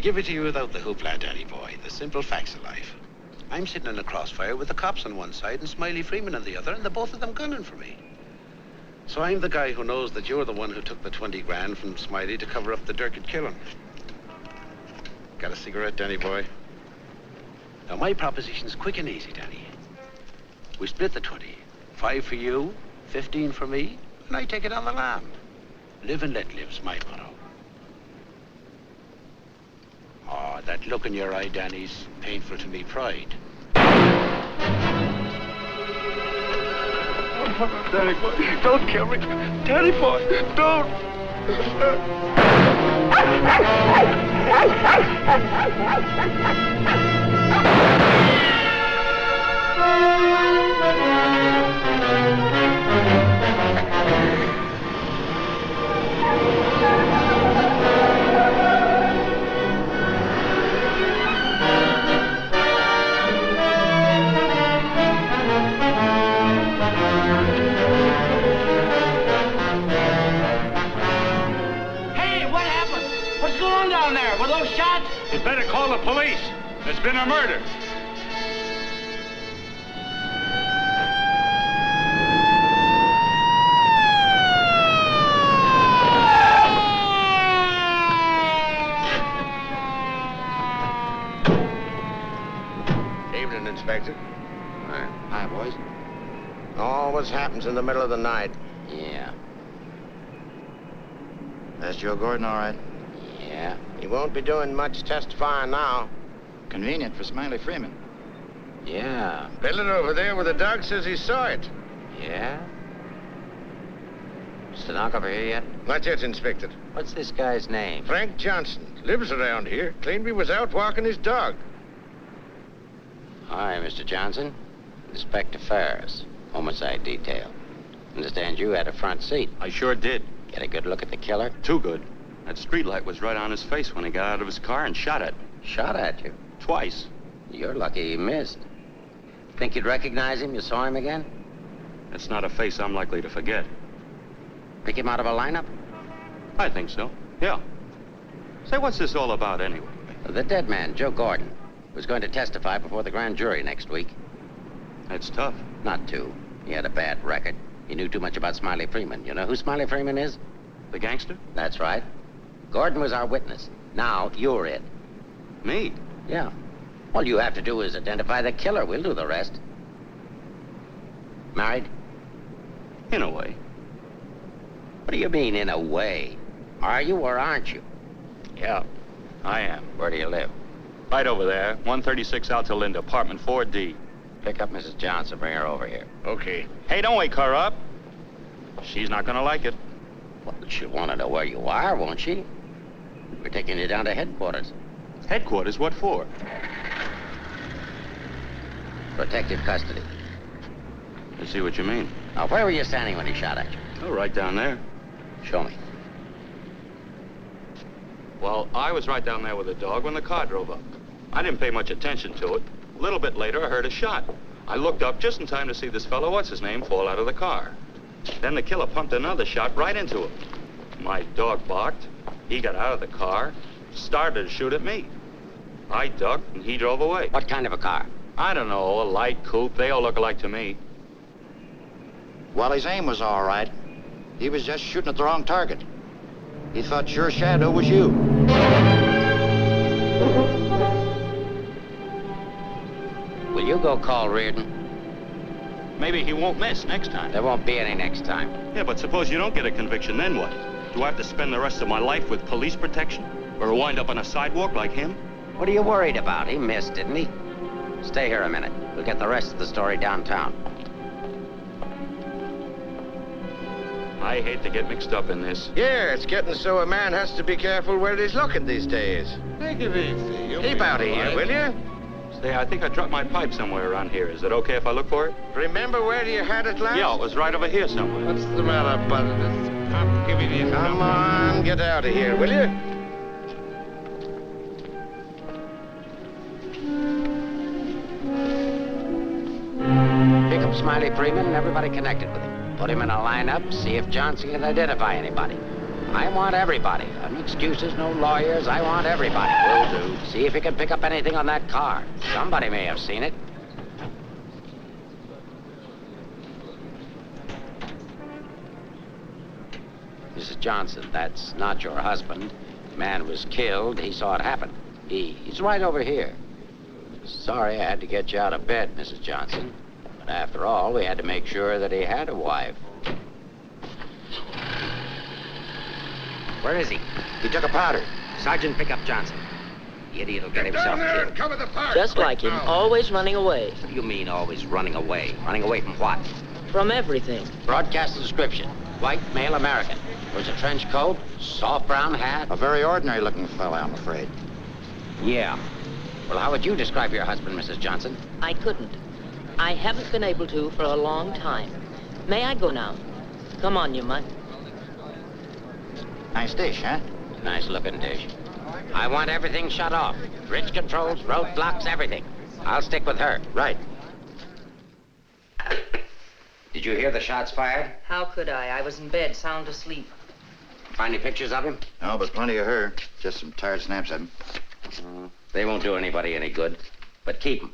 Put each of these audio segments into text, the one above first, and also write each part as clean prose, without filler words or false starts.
give it to you without the hoopla, Danny boy. The simple facts of life. I'm sitting in a crossfire with the cops on one side and Smiley Freeman on the other, and the both of them gunning for me. So I'm the guy who knows that you're the one who took the 20 grand from Smiley to cover up the Durkett killing. Got a cigarette, Danny boy? Now, my proposition's quick and easy, Danny. We split the 20. 5 for you, 15 for me, and I take it on the land. Live and let live's my motto. Oh, that look in your eye, Danny's painful to me pride. Danny boy, don't kill me. Danny boy, don't. Were those shots? You'd better call the police. There's been a murder. Evening, Inspector. Hi, boys. Always happens in the middle of the night. Yeah. That's Joe Gordon, all right? Yeah. He won't be doing much testifying now. Convenient for Smiley Freeman. Yeah. Building over there where the dog says he saw it. Yeah? Stenographer here yet? Not yet, Inspector. What's this guy's name? Frank Johnson. Lives around here. Claimed he was out walking his dog. Hi, Mr. Johnson. Inspector Ferris, homicide detail. Understand you had a front seat. I sure did. Get a good look at the killer? Too good. That streetlight was right on his face when he got out of his car and shot at me. Shot at you? Twice. You're lucky he missed. Think you'd recognize him? You saw him again? That's not a face I'm likely to forget. Pick him out of a lineup? I think so, yeah. Say, what's this all about anyway? The dead man, Joe Gordon, was going to testify before the grand jury next week. That's tough. Not too. He had a bad record. He knew too much about Smiley Freeman. You know who Smiley Freeman is? The gangster? That's right. Gordon was our witness. Now, you're it. Me? Yeah. All you have to do is identify the killer. We'll do the rest. Married? In a way. What do you mean, in a way? Are you or aren't you? Yeah, I am. Where do you live? Right over there, 136 Alta Linda, apartment 4D. Pick up Mrs. Johnson. Bring her over here. Okay. Hey, don't wake her up. She's not gonna like it. Well, she'll want to know where you are, won't she? We're taking you down to headquarters. Headquarters? What for? Protective custody. I see what you mean. Now, where were you standing when he shot at you? Oh, right down there. Show me. Well, I was right down there with the dog when the car drove up. I didn't pay much attention to it. A little bit later, I heard a shot. I looked up just in time to see this fellow, what's-his-name, fall out of the car. Then the killer pumped another shot right into him. My dog barked. He got out of the car, started to shoot at me. I ducked, and he drove away. What kind of a car? I don't know, a light coupe. They all look alike to me. Well, his aim was all right. He was just shooting at the wrong target. He thought your shadow was you. Will you go call Sheridan? Maybe he won't miss next time. There won't be any next time. Yeah, but suppose you don't get a conviction, then what? Do I have to spend the rest of my life with police protection? Or wind up on a sidewalk like him? What are you worried about? He missed, didn't he? Stay here a minute. We'll get the rest of the story downtown. I hate to get mixed up in this. Yeah, it's getting so a man has to be careful where he's looking these days. Take it easy. Keep out of here, will you? Say, I think I dropped my pipe somewhere around here. Is it okay if I look for it? Remember where you had it last? Yeah, it was right over here somewhere. What's the matter, bud? I'm giving you Come on, get out of here, will you? Pick up Smiley Freeman and everybody connected with him. Put him in a lineup, see if Johnson can identify anybody. I want everybody. No excuses, no lawyers. I want everybody. Will do. See if you can pick up anything on that car. Somebody may have seen it. Mrs. Johnson, that's not your husband. The man was killed. He saw it happen. He's right over here. Sorry I had to get you out of bed, Mrs. Johnson. But after all, we had to make sure that he had a wife. Where is he? He took a powder. Sergeant, pick up Johnson. The idiot will get himself killed. Cover the park. Just like him, always running away. What do you mean, always running away? Running away from what? From everything. Broadcast description. White, male American. Wears a trench coat, soft brown hat. A very ordinary-looking fella, I'm afraid. Yeah. Well, how would you describe your husband, Mrs. Johnson? I couldn't. I haven't been able to for a long time. May I go now? Come on, you mutt. Nice dish, huh? Nice looking dish. I want everything shut off. Bridge controls, roadblocks, everything. I'll stick with her. Right. Did you hear the shots fired? How could I? I was in bed, sound asleep. Find any pictures of him? No, but plenty of her. Just some tired snaps of him. They won't do anybody any good. But keep them.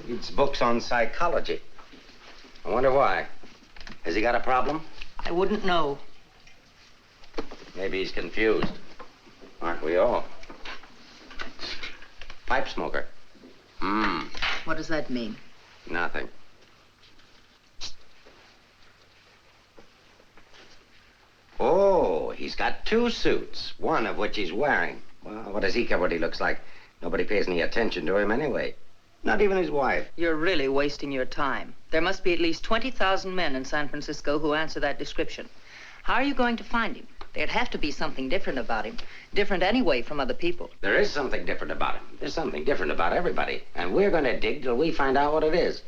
Reads books on psychology. I wonder why. Has he got a problem? I wouldn't know. Maybe he's confused. Aren't we all? Pipe smoker. What does that mean? Nothing. Oh, he's got two suits, one of which he's wearing. Well, what does he care what he looks like? Nobody pays any attention to him anyway. Not even his wife. You're really wasting your time. There must be at least 20,000 men in San Francisco who answer that description. How are you going to find him? There'd have to be something different about him. Different anyway from other people. There is something different about him. There's something different about everybody. And we're going to dig till we find out what it is.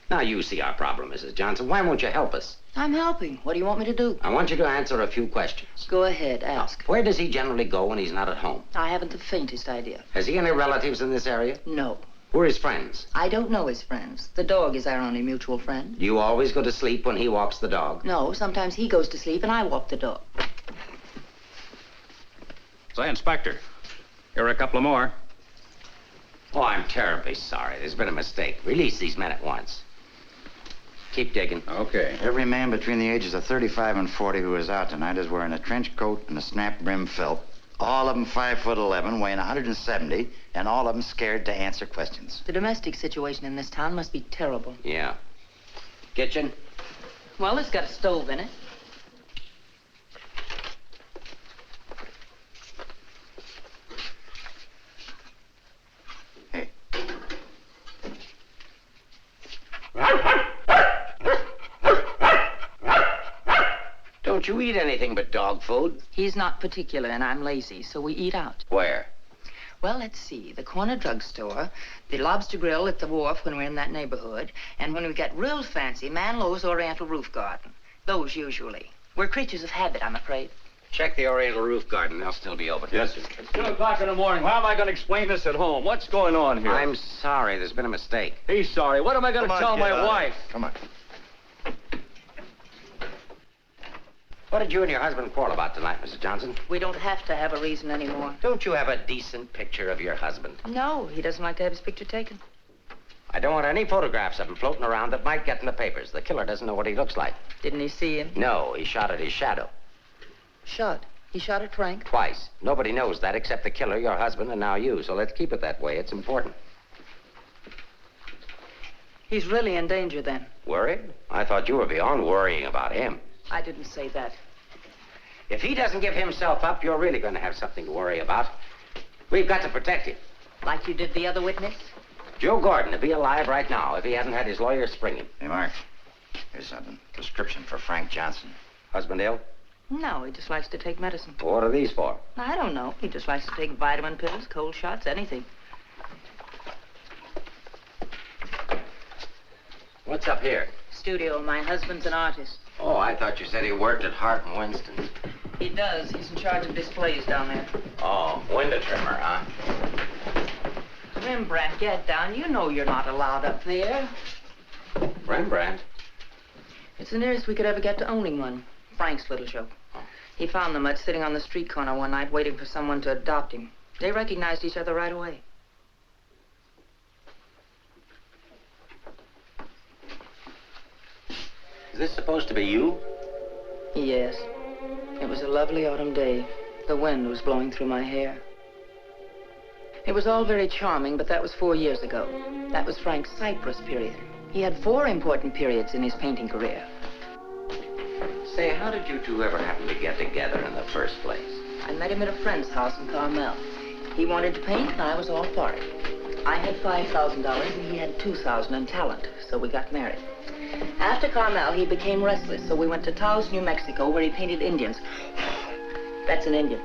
Now, you see our problem, Mrs. Johnson. Why won't you help us? I'm helping. What do you want me to do? I want you to answer a few questions. Go ahead, ask. Where does he generally go when he's not at home? I haven't the faintest idea. Has he any relatives in this area? No. Who are his friends? I don't know his friends. The dog is our only mutual friend. Do you always go to sleep when he walks the dog? No, sometimes he goes to sleep and I walk the dog. Say, Inspector, here are a couple of more. Oh, I'm terribly sorry. There's been a mistake. Release these men at once. Keep digging. Okay. Every man between the ages of 35 and 40 who is out tonight is wearing a trench coat and a snap-brim felt. All of them 5'11", weighing 170, and all of them scared to answer questions. The domestic situation in this town must be terrible. Yeah. Kitchen? Well, it's got a stove in it. Hey. Don't you eat anything but dog food? He's not particular and I'm lazy, so we eat out. Where? Well, let's see. The corner drugstore, the lobster grill at the wharf when we're in that neighborhood, and when we get real fancy, Manlow's Oriental Roof Garden. Those usually. We're creatures of habit, I'm afraid. Check the Oriental Roof Garden. They'll still be open. Yes, sir. It's 2 o'clock in the morning. How am I going to explain this at home? What's going on here? I'm sorry. There's been a mistake. He's sorry. What am I going to tell my wife? Come on. What did you and your husband quarrel about tonight, Mrs. Johnson? We don't have to have a reason anymore. Don't you have a decent picture of your husband? No, he doesn't like to have his picture taken. I don't want any photographs of him floating around that might get in the papers. The killer doesn't know what he looks like. Didn't he see him? No, he shot at his shadow. Shot. He shot at Frank? Twice. Nobody knows that except the killer, your husband, and now you. So let's keep it that way. It's important. He's really in danger then. Worried? I thought you were beyond worrying about him. I didn't say that. If he doesn't give himself up, you're really going to have something to worry about. We've got to protect him. Like you did the other witness? Joe Gordon would be alive right now if he hadn't had his lawyer spring him. Hey, Mark. Here's something. Prescription for Frank Johnson. Husband ill? No, he just likes to take medicine. What are these for? I don't know. He just likes to take vitamin pills, cold shots, anything. What's up here? Studio. My husband's an artist. Oh, I thought you said he worked at Hart and Winston's. He does. He's in charge of displays down there. Oh, window trimmer, huh? Rembrandt, get down. You know you're not allowed up there. Rembrandt? It's the nearest we could ever get to owning one. Frank's little show. He found the mutt sitting on the street corner one night waiting for someone to adopt him. They recognized each other right away. Is this supposed to be you? Yes. It was a lovely autumn day. The wind was blowing through my hair. It was all very charming, but that was 4 years ago. That was Frank's Cyprus period. He had 4 important periods in his painting career. Say, how did you two ever happen to get together in the first place? I met him at a friend's house in Carmel. He wanted to paint, and I was all for it. I had $5,000, and he had $2,000 in talent, so we got married. After Carmel, he became restless, so we went to Taos, New Mexico, where he painted Indians. That's an Indian.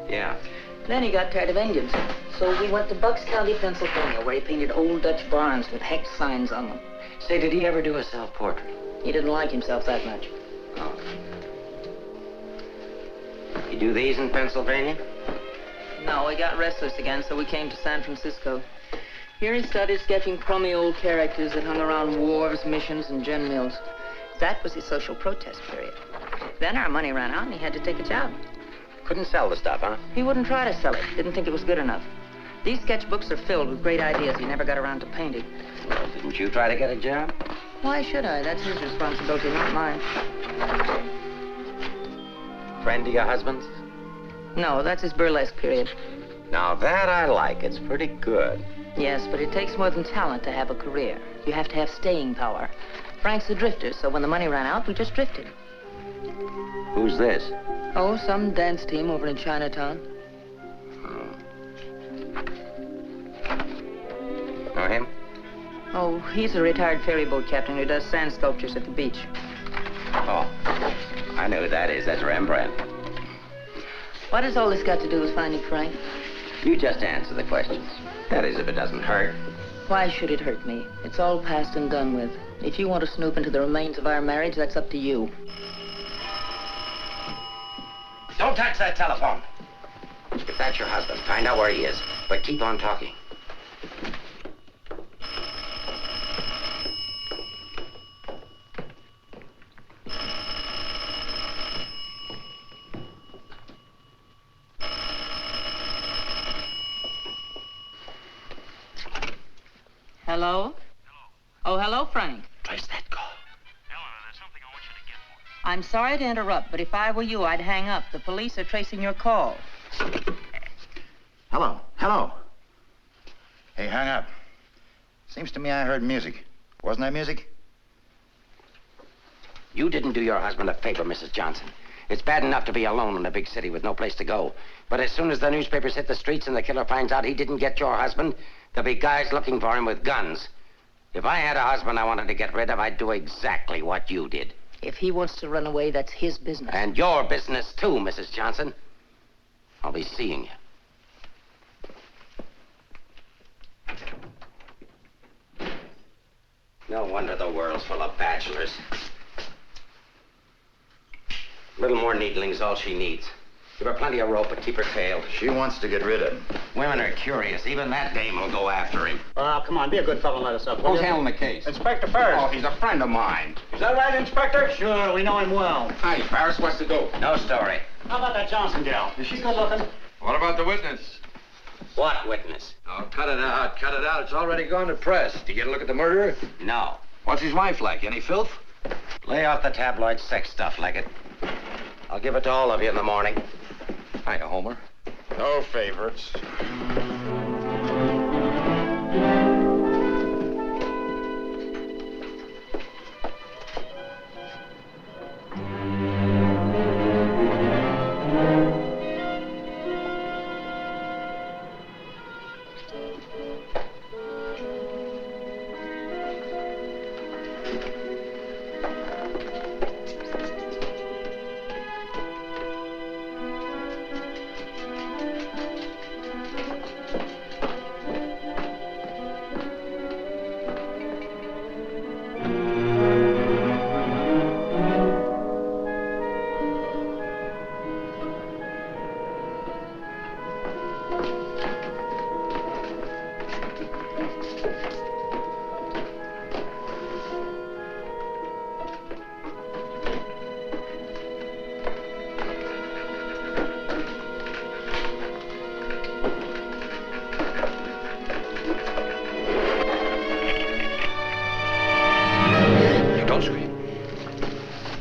Yeah. Then he got tired of Indians, so we went to Bucks County, Pennsylvania, where he painted old Dutch barns with hex signs on them. Say, did he ever do a self-portrait? He didn't like himself that much. Oh. You do these in Pennsylvania? No, he got restless again, so we came to San Francisco. Here he started sketching crummy old characters that hung around wharves, missions, and gin mills. That was his social protest period. Then our money ran out, and he had to take a job. Couldn't sell the stuff, huh? He wouldn't try to sell it. Didn't think it was good enough. These sketchbooks are filled with great ideas he never got around to painting. Well, didn't you try to get a job? Why should I? That's his responsibility, not mine. Friend of your husband's? No, that's his burlesque period. Now that I like. It's pretty good. Yes, but it takes more than talent to have a career. You have to have staying power. Frank's a drifter, so when the money ran out, we just drifted. Who's this? Oh, some dance team over in Chinatown. Know him? Oh, he's a retired ferry boat captain who does sand sculptures at the beach. Oh, I know who that is. That's Rembrandt. What has all this got to do with finding Frank? You just answer the questions. That is, if it doesn't hurt. Why should it hurt me? It's all past and done with. If you want to snoop into the remains of our marriage, that's up to you. Don't touch that telephone. If that's your husband, find out where he is. But keep on talking. Hello? Oh, hello, Frank. Trace that call. Eleanor, there's something I want you to get for me. I'm sorry to interrupt, but if I were you, I'd hang up. The police are tracing your call. Hello, hello. Hey, hang up. Seems to me I heard music. Wasn't that music? You didn't do your husband a favor, Mrs. Johnson. It's bad enough to be alone in a big city with no place to go. But as soon as the newspapers hit the streets and the killer finds out he didn't get your husband, there'll be guys looking for him with guns. If I had a husband I wanted to get rid of, I'd do exactly what you did. If he wants to run away, that's his business. And your business, too, Mrs. Johnson. I'll be seeing you. No wonder the world's full of bachelors. A little more needling's all she needs. Give her plenty of rope, but keep her tailed. She wants to get rid of him. Women are curious. Even that dame will go after him. Oh, come on, be a good fellow and let us up. will Who's you? handling the case? Inspector Ferris. Oh, he's a friend of mine. Is that right, Inspector? Sure, we know him well. Hi, Paris. What's the dope? No story. How about that Johnson gal? Is she good looking? What about the witness? What witness? Oh, cut it out, cut it out. It's already gone to press. Did you get a look at the murderer? No. What's his wife like? Any filth? Lay off the tabloid sex stuff, Leggett. I'll give it to all of you in the morning. Hiya, Homer. No favorites.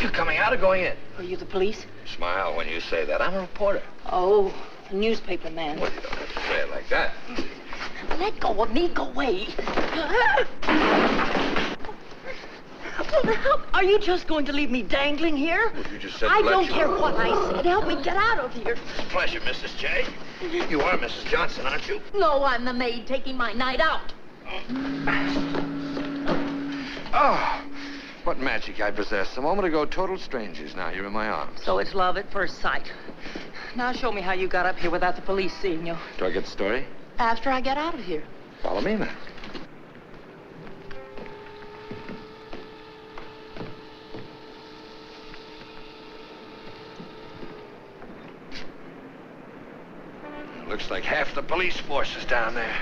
You're coming out or going in? Are you the police? Smile when you say that. I'm a reporter. Oh, a newspaper man. Well, you don't have to say it like that. Let go of me. Go away. Are you just going to leave me dangling here? Well, you just said I to let don't you- care what I said. Help me get out of here. It's a pleasure, Mrs. J. You are Mrs. Johnson, aren't you? No, I'm the maid taking my night out. Oh, what magic I possess. A moment ago, total strangers. Now you're in my arms. So it's love at first sight. Now show me how you got up here without the police seeing you. Do I get the story? After I get out of here. Follow me, then. Looks like half the police force is down there.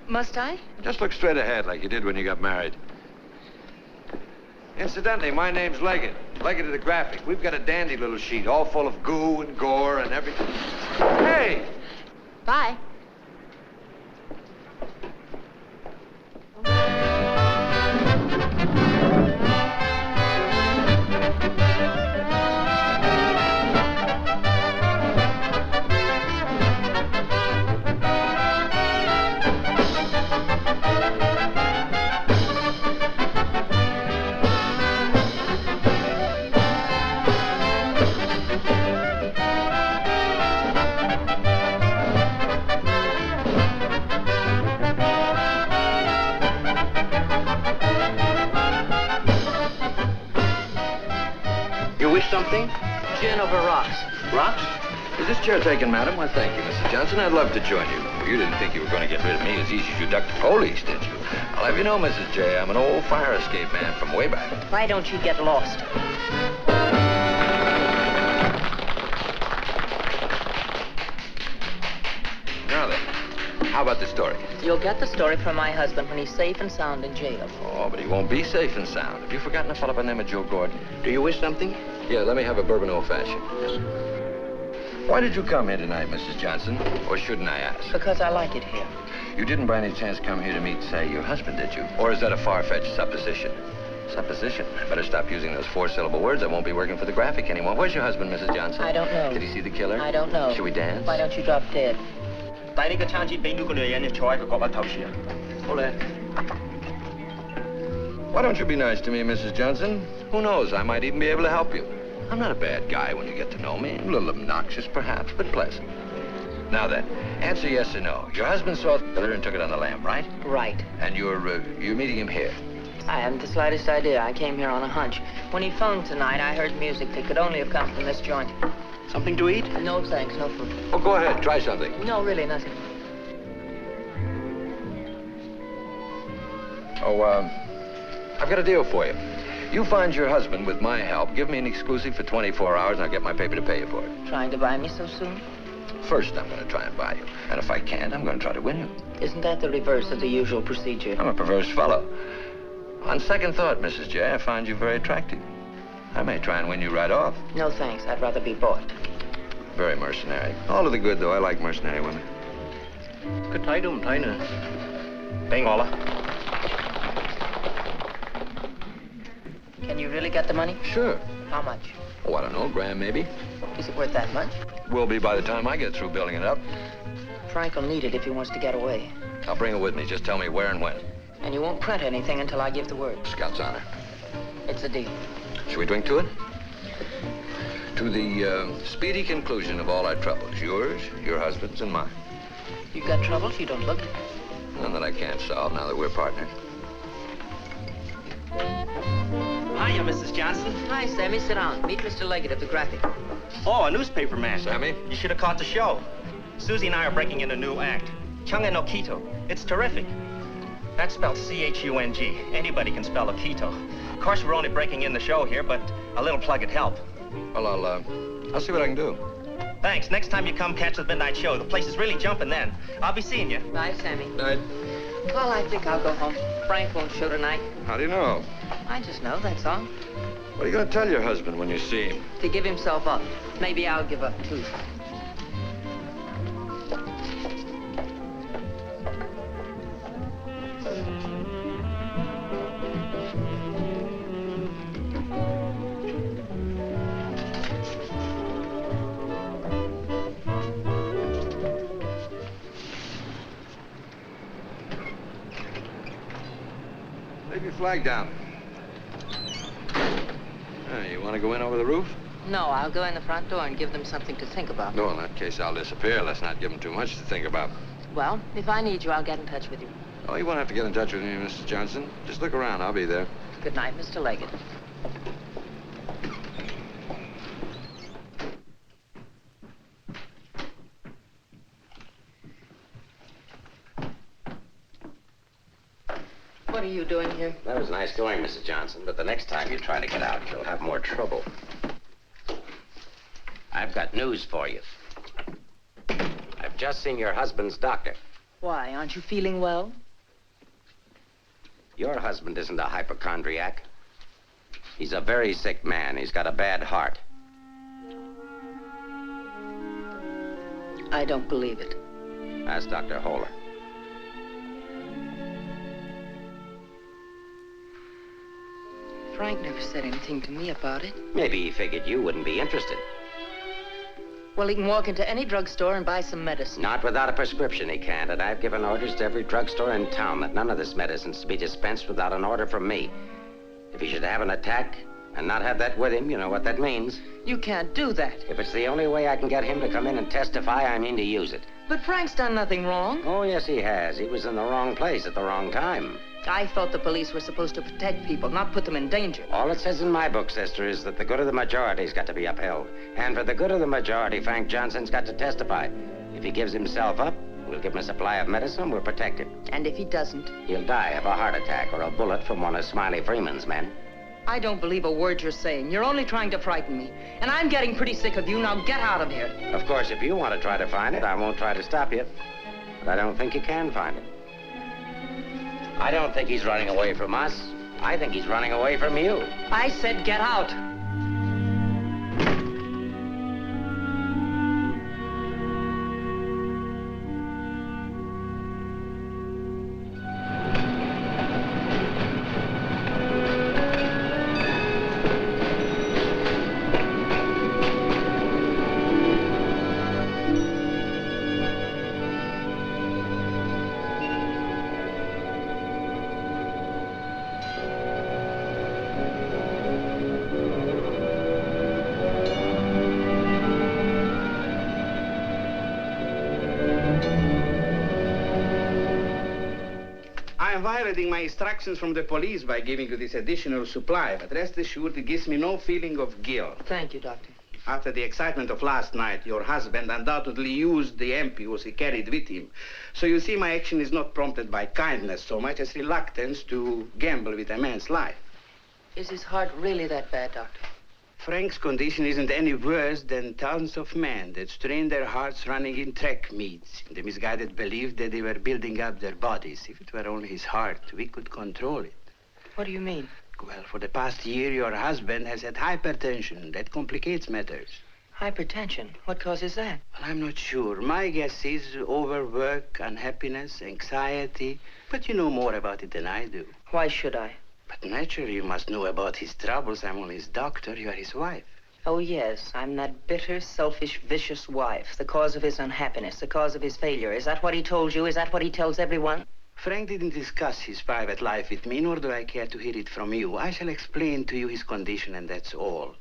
Must I? Just look straight ahead like you did when you got married. Incidentally, my name's Leggett. Leggett of the Graphic. We've got a dandy little sheet, all full of goo and gore and everything. Hey! Bye. You wish something? Gin over rocks. Rocks? Is this chair taken, madam? Why, thank you, Mrs. Johnson. I'd love to join you. You didn't think you were going to get rid of me as easy as you ducked the police, did you? I'll have you know, Mrs. J, I'm an old fire escape man from way back. Why don't you get lost? Now then, how about the story? You'll get the story from my husband when he's safe and sound in jail. Oh, but he won't be safe and sound. Have you forgotten a fellow by the name of Joe Gordon? Do you wish something? Yeah, let me have a bourbon old-fashioned. Why did you come here tonight, Mrs. Johnson? Or shouldn't I ask? Because I like it here. You didn't by any chance come here to meet, say, your husband, did you? Or is that a far-fetched supposition? Supposition? I better stop using those four-syllable words. I won't be working for the Graphic anymore. Where's your husband, Mrs. Johnson? I don't know. Did he see the killer? I don't know. Should we dance? Why don't you drop dead? 帶呢個餐紙俾呢個女人，坐喺個角落頭樹啊！好咧。 Why don't you be nice to me, Mrs. Johnson? Who knows? I might even be able to help you. I'm not a bad guy when you get to know me. A little obnoxious, perhaps, but pleasant. Now then, answer yes or no. Your husband saw the killer and took it on the lam, right? Right. And you're meeting him here. I haven't the slightest idea. I came here on a hunch. When he phoned tonight, I heard music that could only have come from this joint. Something to eat? No, thanks. No food. Oh, go ahead. Try something. No, really, nothing. Oh, I've got a deal for you. You find your husband with my help. Give me an exclusive for 24 hours, and I'll get my paper to pay you for it. Trying to buy me so soon? First, I'm going to try and buy you. And if I can't, I'm going to try to win you. Isn't that the reverse of the usual procedure? I'm a perverse fellow. On second thought, Mrs. J, I find you very attractive. I may try and win you right off. No, thanks. I'd rather be bought. Very mercenary. All to the good, though. I like mercenary women. 佢睇都唔睇呢？俾我啦。 Can you really get the money? Sure. How much? Oh, I don't know, grand maybe. Is it worth that much? Will be by the time I get through building it up. Frank will need it if he wants to get away. I'll bring it with me. Just tell me where and when. And you won't print anything until I give the word. Scout's honor. It's a deal. Should we drink to it? To the speedy conclusion of all our troubles. Yours, your husband's, and mine. You got troubles? You don't look it. None that I can't solve now that we're partners. Hiya, Mrs. Johnson. Hi, Sammy. Sit down. Meet Mr. Leggett of the Graphic. Oh, a newspaper man. Sammy? You should have caught the show. Susie and I are breaking in a new act. Chung and Okito. It's terrific. That's spelled C-H-U-N-G. Anybody can spell Okito. Of course, we're only breaking in the show here, but a little plug would help. Well, I'll see what I can do. Thanks. Next time you come catch the midnight show, the place is really jumping then. I'll be seeing you. Bye, Sammy. Night. Well, I think I'll go home. Frank won't show tonight. How do you know? I just know, that's all. What are you going to tell your husband when you see him? To give himself up. Maybe I'll give up, too. Leave your flag down. You want to go in over the roof? No, I'll go in the front door and give them something to think about. No, in that case, I'll disappear. Let's not give them too much to think about. Well, if I need you, I'll get in touch with you. Oh, you won't have to get in touch with me, Mrs. Johnson. Just look around. I'll be there. Good night, Mr. Leggett. What are you doing here? That was nice going, Mrs. Johnson, but the next time you try to get out, you'll have more trouble. I've got news for you. I've just seen your husband's doctor. Why, aren't you feeling well? Your husband isn't a hypochondriac. He's a very sick man. He's got a bad heart. I don't believe it. Ask Dr. Holler. Frank never said anything to me about it. Maybe he figured you wouldn't be interested. Well, he can walk into any drugstore and buy some medicine. Not without a prescription, he can't. And I've given orders to every drugstore in town that none of this medicine's to be dispensed without an order from me. If he should have an attack and not have that with him, you know what that means. You can't do that. If it's the only way I can get him to come in and testify, I mean to use it. But Frank's done nothing wrong. Oh, yes, he has. He was in the wrong place at the wrong time. I thought the police were supposed to protect people, not put them in danger. All it says in my book, sister, is that the good of the majority's got to be upheld. And for the good of the majority, Frank Johnson's got to testify. If he gives himself up, we'll give him a supply of medicine, we'll protect him. And if he doesn't? He'll die of a heart attack or a bullet from one of Smiley Freeman's men. I don't believe a word you're saying. You're only trying to frighten me. And I'm getting pretty sick of you. Now get out of here. Of course, if you want to try to find it, I won't try to stop you. But I don't think you can find it. I don't think he's running away from us. I think he's running away from you. I said get out. I am violating my instructions from the police by giving you this additional supply, but rest assured it gives me no feeling of guilt. Thank you, Doctor. After the excitement of last night, your husband undoubtedly used the ampules he carried with him. So you see, my action is not prompted by kindness so much as reluctance to gamble with a man's life. Is his heart really that bad, Doctor? Frank's condition isn't any worse than thousands of men that strain their hearts running in track meets in the misguided belief that they were building up their bodies. If it were only his heart, we could control it. What do you mean? Well, for the past year, your husband has had hypertension. That complicates matters. Hypertension? What causes that? Well, I'm not sure. My guess is overwork, unhappiness, anxiety. But you know more about it than I do. Why should I? But naturally, you must know about his troubles. I'm only his doctor. You are his wife. Oh, yes. I'm that bitter, selfish, vicious wife. The cause of his unhappiness, the cause of his failure. Is that what he told you? Is that what he tells everyone? Frank didn't discuss his private life with me, nor do I care to hear it from you. I shall explain to you his condition, and that's all.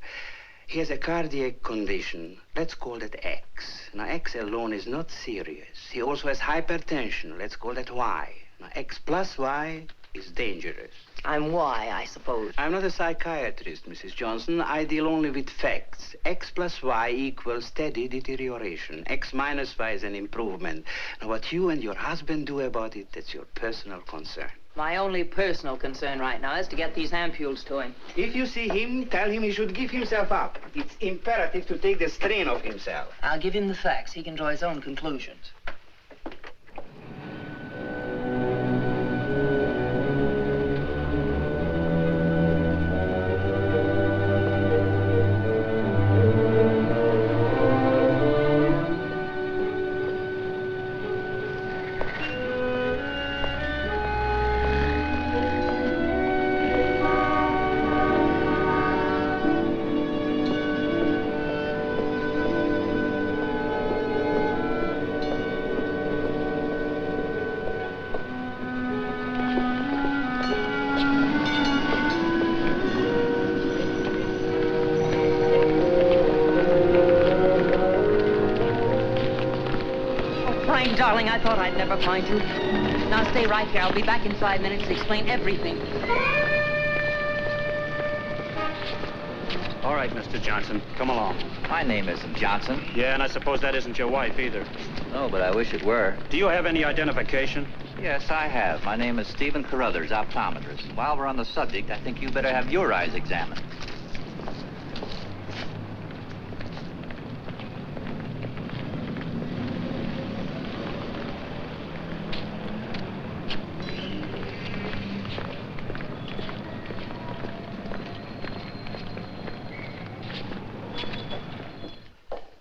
He has a cardiac condition. Let's call that X. Now, X alone is not serious. He also has hypertension. Let's call that Y. Now, X plus Y is dangerous. I'm Y, I suppose. I'm not a psychiatrist, Mrs. Johnson. I deal only with facts. X plus Y equals steady deterioration. X minus Y is an improvement. Now, what you and your husband do about it, that's your personal concern. My only personal concern right now is to get these ampules to him. If you see him, tell him he should give himself up. It's imperative to take the strain off himself. I'll give him the facts. He can draw his own conclusions. darling, I thought I'd never find you. Now stay right here. I'll be back in 5 minutes to explain everything. All right, Mr. Johnson, come along. My name isn't Johnson. Yeah, and I suppose that isn't your wife either. No, but I wish it were. Do you have any identification? Yes, I have. My name is Stephen Carruthers, optometrist. And while we're on the subject, I think you better have your eyes examined.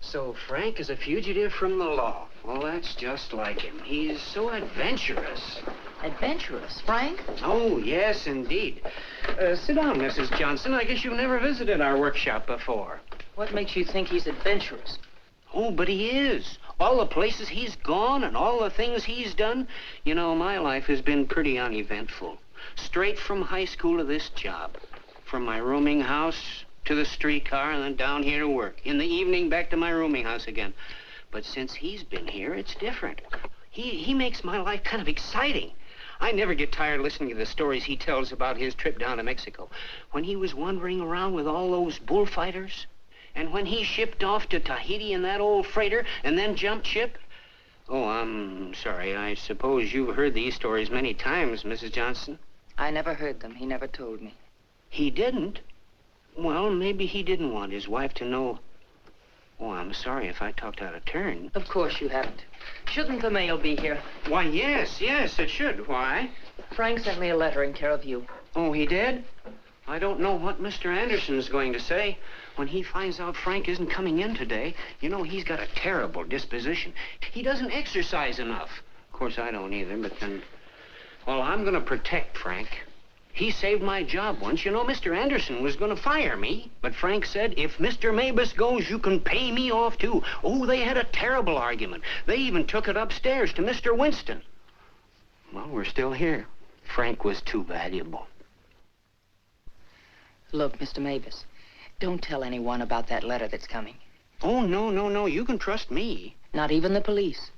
So Frank is a fugitive from the law. Well, that's just like him. He's so adventurous. Adventurous, Frank? Oh, yes, indeed. Sit down, Mrs. Johnson. I guess you've never visited our workshop before. What makes you think he's adventurous? Oh, but he is. All the places he's gone and all the things he's done. You know, my life has been pretty uneventful. Straight from high school to this job. From my rooming house to the streetcar and then down here to work. In the evening, back to my rooming house again. But since he's been here, it's different. He makes my life kind of exciting. I never get tired listening to the stories he tells about his trip down to Mexico. When he was wandering around with all those bullfighters. And when he shipped off to Tahiti in that old freighter and then jumped ship. Oh, I'm sorry. I suppose you've heard these stories many times, Mrs. Johnson. I never heard them. He never told me. He didn't? Well, maybe he didn't want his wife to know. Oh, I'm sorry if I talked out of turn. Of course you haven't. Shouldn't the mail be here? Why, yes, it should. Why? Frank sent me a letter in care of you. Oh, he did? I don't know what Mr. Anderson's going to say. When he finds out Frank isn't coming in today, you know, he's got a terrible disposition. He doesn't exercise enough. Of course, I don't either, but then... Well, I'm going to protect Frank. He saved my job once. You know, Mr. Anderson was going to fire me. But Frank said, if Mr. Mabus goes, you can pay me off, too. Oh, they had a terrible argument. They even took it upstairs to Mr. Winston. Well, we're still here. Frank was too valuable. Look, Mr. Mabus, don't tell anyone about that letter that's coming. Oh, no. You can trust me. Not even the police.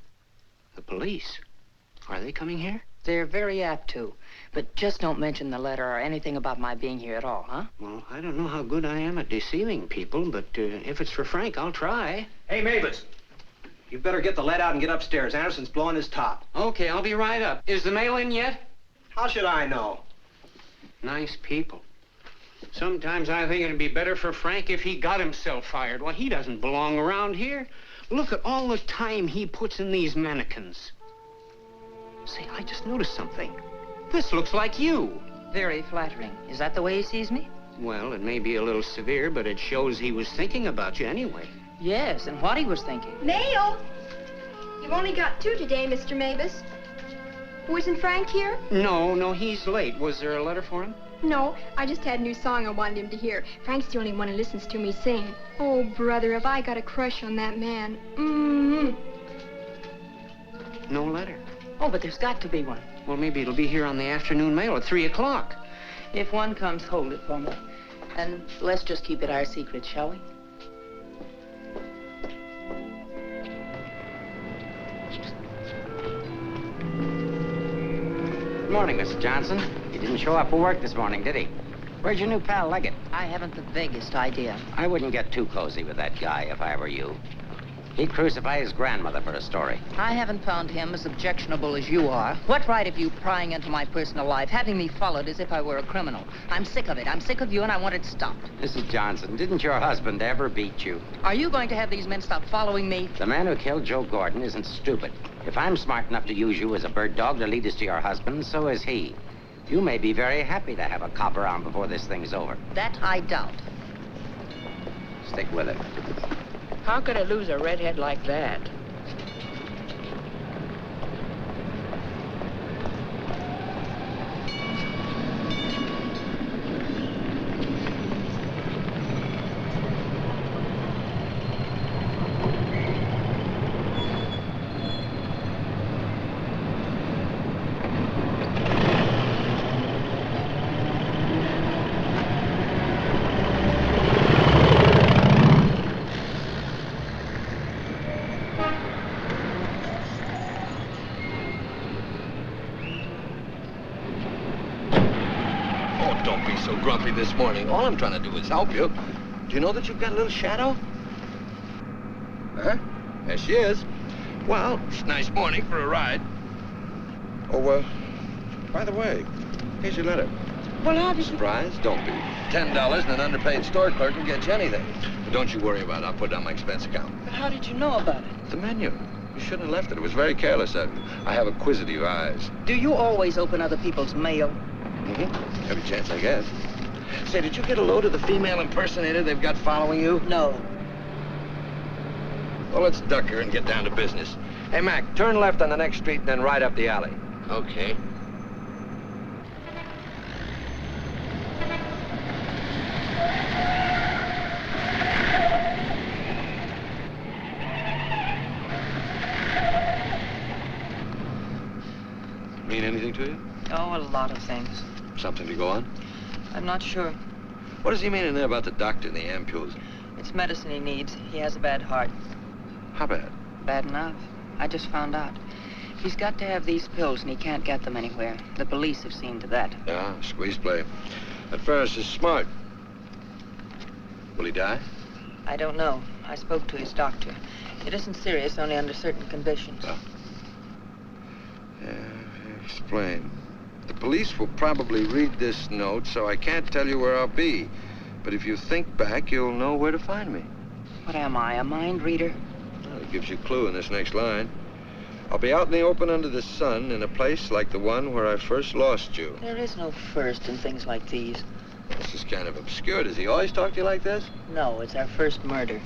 The police? Are they coming here? They're very apt to. But just don't mention the letter or anything about my being here at all, huh? Well, I don't know how good I am at deceiving people, but if it's for Frank, I'll try. Hey, Mavis, you better get the lead out and get upstairs. Anderson's blowing his top. Okay, I'll be right up. Is the mail in yet? How should I know? Nice people. Sometimes I think it'd be better for Frank if he got himself fired. Well, he doesn't belong around here. Look at all the time he puts in these mannequins. Say, I just noticed something. This looks like you. Very flattering. Is that the way he sees me? Well, it may be a little severe, but it shows he was thinking about you anyway. Yes, and what he was thinking. Mail? You've only got 2 today, Mr. Mabus. Wasn't Frank here? No, he's late. Was there a letter for him? No, I just had a new song I wanted him to hear. Frank's the only one who listens to me sing. Oh, brother, have I got a crush on that man. No letter. Oh, but there's got to be one. Well, maybe it'll be here on the afternoon mail at 3 o'clock. If one comes, hold it for me. And let's just keep it our secret, shall we? Good morning, Mr. Johnson. He didn't show up for work this morning, did he? Where's your new pal, Leggett? I haven't the vaguest idea. I wouldn't get too cozy with that guy if I were you. He'd crucify his grandmother for a story. I haven't found him as objectionable as you are. What right have you prying into my personal life, having me followed as if I were a criminal? I'm sick of it. I'm sick of you, and I want it stopped. Mrs. Johnson, didn't your husband ever beat you? Are you going to have these men stop following me? The man who killed Joe Gordon isn't stupid. If I'm smart enough to use you as a bird dog to lead us to your husband, so is he. You may be very happy to have a cop around before this thing's over. That I doubt. Stick with it. How could I lose a redhead like that? don't be so grumpy this morning. All I'm trying to do is help you. Do you know that you've got a little shadow? Huh? There she is. Well, it's a nice morning for a ride. Oh, by the way, here's your letter. Well, how did you... Surprise? Don't be. $10 and an underpaid store clerk can get you anything. But don't you worry about it. I'll put it on my expense account. But how did you know about it? The menu. You shouldn't have left it. It was very careless. I have acquisitive eyes. Do you always open other people's mail? Mm-hmm. Every chance I get. Say, did you get a load of the female impersonator they've got following you? No. Well, let's duck her and get down to business. Hey, Mac, turn left on the next street and then right up the alley. Okay. Mean anything to you? Oh, a lot of things. Something to go on? I'm not sure. What does he mean in there about the doctor and the ampules? It's medicine he needs. He has a bad heart. How bad? Bad enough. I just found out. He's got to have these pills, and he can't get them anywhere. The police have seen to that. Yeah, squeeze play. That Ferris is smart. Will he die? I don't know. I spoke to his doctor. It isn't serious, only under certain conditions. Oh. Yeah, explain. The police will probably read this note, so I can't tell you where I'll be. But if you think back, you'll know where to find me. What am I, a mind reader? Well, it gives you a clue in this next line. I'll be out in the open under the sun in a place like the one where I first lost you. There is no first in things like these. This is kind of obscure. Does he always talk to you like this? No, it's our first murder.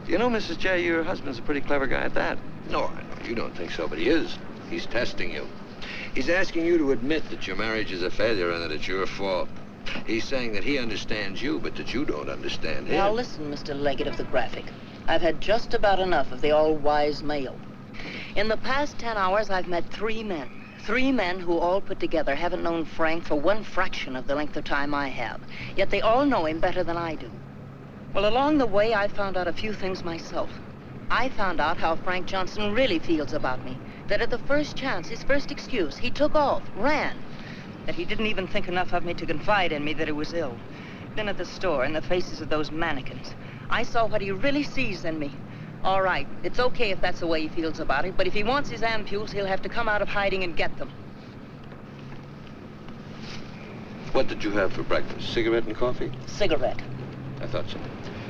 You know, Mrs. J, your husband's a pretty clever guy at that. No, I know you don't think so, but he is. He's testing you. He's asking you to admit that your marriage is a failure and that it's your fault. He's saying that he understands you, but that you don't understand him. Now listen, Mr. Leggett of the Graphic. I've had just about enough of the all-wise male. In the past 10 hours, I've met 3 men. 3 men who all put together haven't known Frank for 1 fraction of the length of time I have. Yet they all know him better than I do. Well, along the way, I found out a few things myself. I found out how Frank Johnson really feels about me. That at the first chance, his first excuse, he took off, ran. That he didn't even think enough of me to confide in me that he was ill. Then at the store, in the faces of those mannequins, I saw what he really sees in me. All right, it's okay if that's the way he feels about it, but if he wants his ampules, he'll have to come out of hiding and get them. What did you have for breakfast? Cigarette and coffee? Cigarette. I thought so.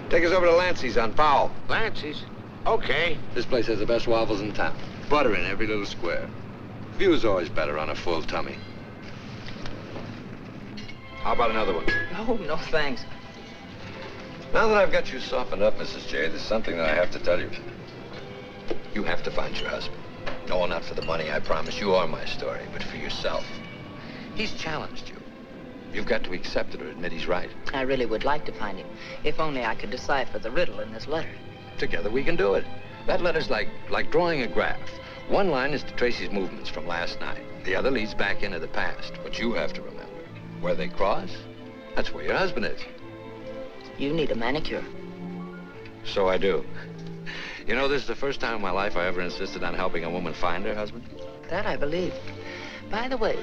Take us over to Lancey's on Powell. Lancey's? Okay. This place has the best waffles in town. Butter in every little square. View's always better on a full tummy. How about another one? Oh, no, thanks. Now that I've got you softened up, Mrs. J, there's something that I have to tell you. You have to find your husband. No, not for the money, I promise you, or my story, but for yourself. He's challenged you. You've got to accept it or admit he's right. I really would like to find him, if only I could decipher the riddle in this letter. Together we can do it. That letter's like drawing a graph. One line is to trace his movements from last night. The other leads back into the past. What you have to remember, where they cross, that's where your husband is. You need a manicure. So I do. You know, this is the first time in my life I ever insisted on helping a woman find her husband. That I believe. By the way,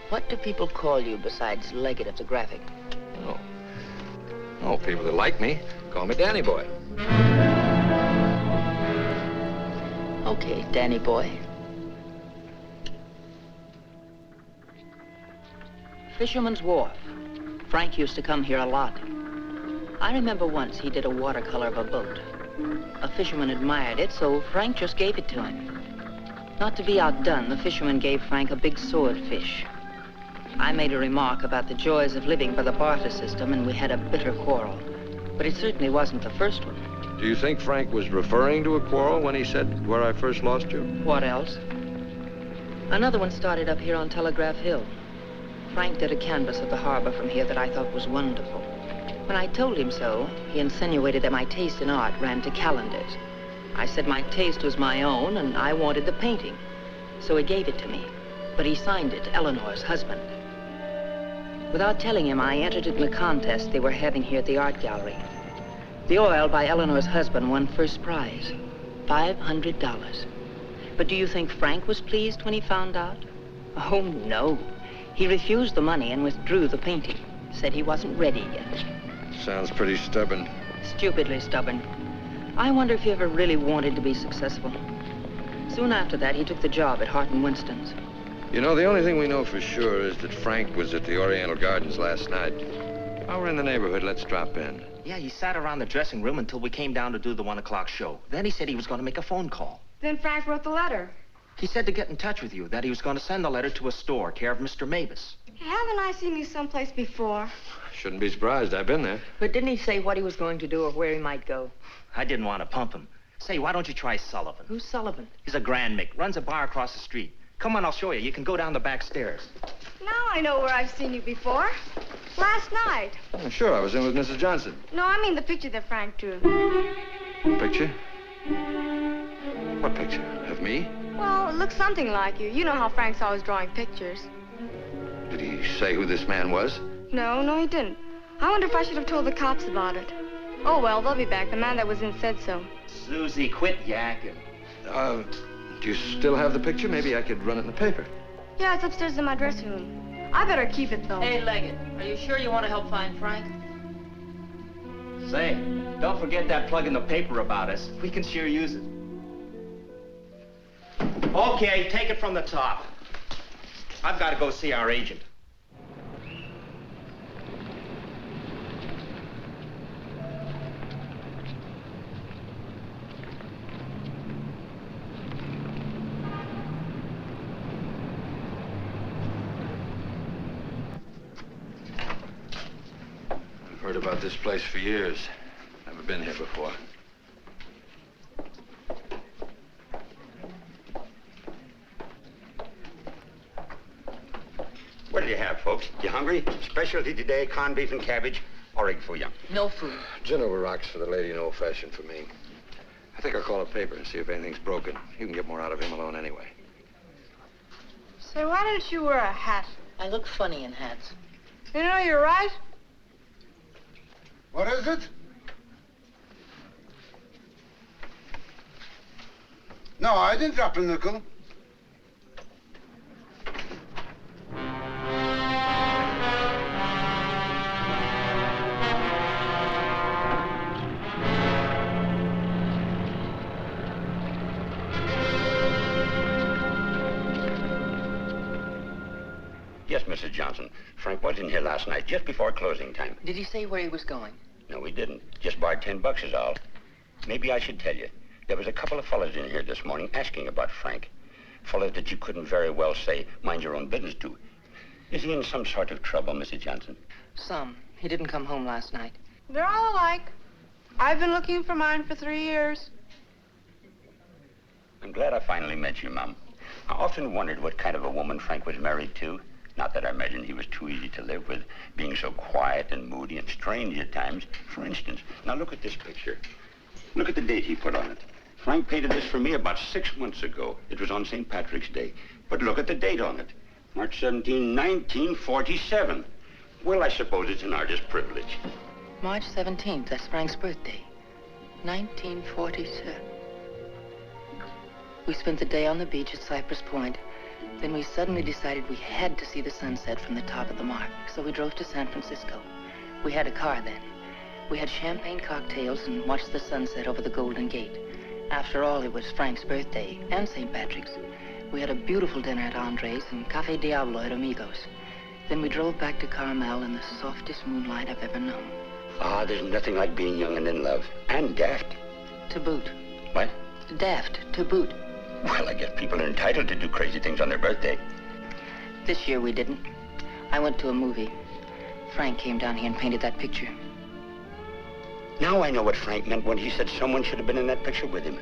what do people call you besides Leggett of the Graphic? Oh, people that like me call me Danny Boy. Okay, Danny Boy. Fisherman's Wharf. Frank used to come here a lot. I remember once he did a watercolor of a boat. A fisherman admired it, so Frank just gave it to him. Not to be outdone, the fisherman gave Frank a big swordfish. I made a remark about the joys of living by the barter system, and we had a bitter quarrel. But it certainly wasn't the first one. Do you think Frank was referring to a quarrel when he said, where I first lost you? What else? Another one started up here on Telegraph Hill. Frank did a canvas of the harbor from here that I thought was wonderful. When I told him so, he insinuated that my taste in art ran to calendars. I said my taste was my own, and I wanted the painting. So he gave it to me, but he signed it, Eleanor's husband. Without telling him, I entered in the contest they were having here at the art gallery. The oil by Eleanor's husband won first prize, $500. But do you think Frank was pleased when he found out? Oh, no. He refused the money and withdrew the painting. Said he wasn't ready yet. Sounds pretty stubborn. Stupidly stubborn. I wonder if he ever really wanted to be successful. Soon after that, he took the job at Hart and Winston's. You know, the only thing we know for sure is that Frank was at the Oriental Gardens last night. While we're in the neighborhood, let's drop in. Yeah, he sat around the dressing room until we came down to do the 1 o'clock show. Then he said he was going to make a phone call. Then Frank wrote the letter. He said to get in touch with you, that he was going to send the letter to a store, care of Mr. Mavis. Haven't I seen you someplace before? Shouldn't be surprised. I've been there. But didn't he say what he was going to do or where he might go? I didn't want to pump him. Say, why don't you try Sullivan? Who's Sullivan? He's a Grand Mick, runs a bar across the street. Come on, I'll show you. You can go down the back stairs. Now I know where I've seen you before. Last night. Oh, sure, I was in with Mrs. Johnson. No, I mean the picture that Frank drew. Picture? What picture? Of me? Well, it looks something like you. You know how Frank's always drawing pictures. Did he say who this man was? No, he didn't. I wonder if I should have told the cops about it. Oh, well, they'll be back. The man that was in said so. Susie, quit yakking. Do you still have the picture? Maybe I could run it in the paper. Yeah, it's upstairs in my dressing room. I better keep it, though. Hey, Leggett, are you sure you want to help find Frank? Say, don't forget that plug in the paper about us. We can sure use it. Okay, take it from the top. I've got to go see our agent. I've heard about this place for years. Never been here before. What do you have, folks? You hungry? Specialty today, corned beef and cabbage, or egg foo young. No food. Gin over rocks for the lady and old-fashioned for me. I think I'll call a paper and see if anything's broken. You can get more out of him alone anyway. Say, why didn't you wear a hat? I look funny in hats. You know, you're right. What is it? No, I didn't drop a nickel. Yes, Mrs. Johnson. Frank was in here last night, just before closing time. Did he say where he was going? No, he didn't. Just borrowed $10 is all. Maybe I should tell you. There was a couple of fellas in here this morning asking about Frank. Fellas that you couldn't very well say, mind your own business to. Is he in some sort of trouble, Mrs. Johnson? Some. He didn't come home last night. They're all alike. I've been looking for mine for 3 years. I'm glad I finally met you, Mom. I often wondered what kind of a woman Frank was married to. Not that I imagined he was too easy to live with, being so quiet and moody and strange at times. For instance, now look at this picture. Look at the date he put on it. Frank painted this for me about 6 months ago. It was on St. Patrick's Day. But look at the date on it. March 17, 1947. Well, I suppose it's an artist's privilege. March 17th, that's Frank's birthday. 1947. We spent the day on the beach at Cypress Point. Then we suddenly decided we had to see the sunset from the top of the mark. So we drove to San Francisco. We had a car then. We had champagne cocktails and watched the sunset over the Golden Gate. After all, it was Frank's birthday and St. Patrick's. We had a beautiful dinner at Andre's and Cafe Diablo at Amigos. Then we drove back to Carmel in the softest moonlight I've ever known. Ah, there's nothing like being young and in love. And daft. To boot. What? Daft, to boot. Well, I guess people are entitled to do crazy things on their birthday. This year we didn't. I went to a movie. Frank came down here and painted that picture. Now I know what Frank meant when he said someone should have been in that picture with him.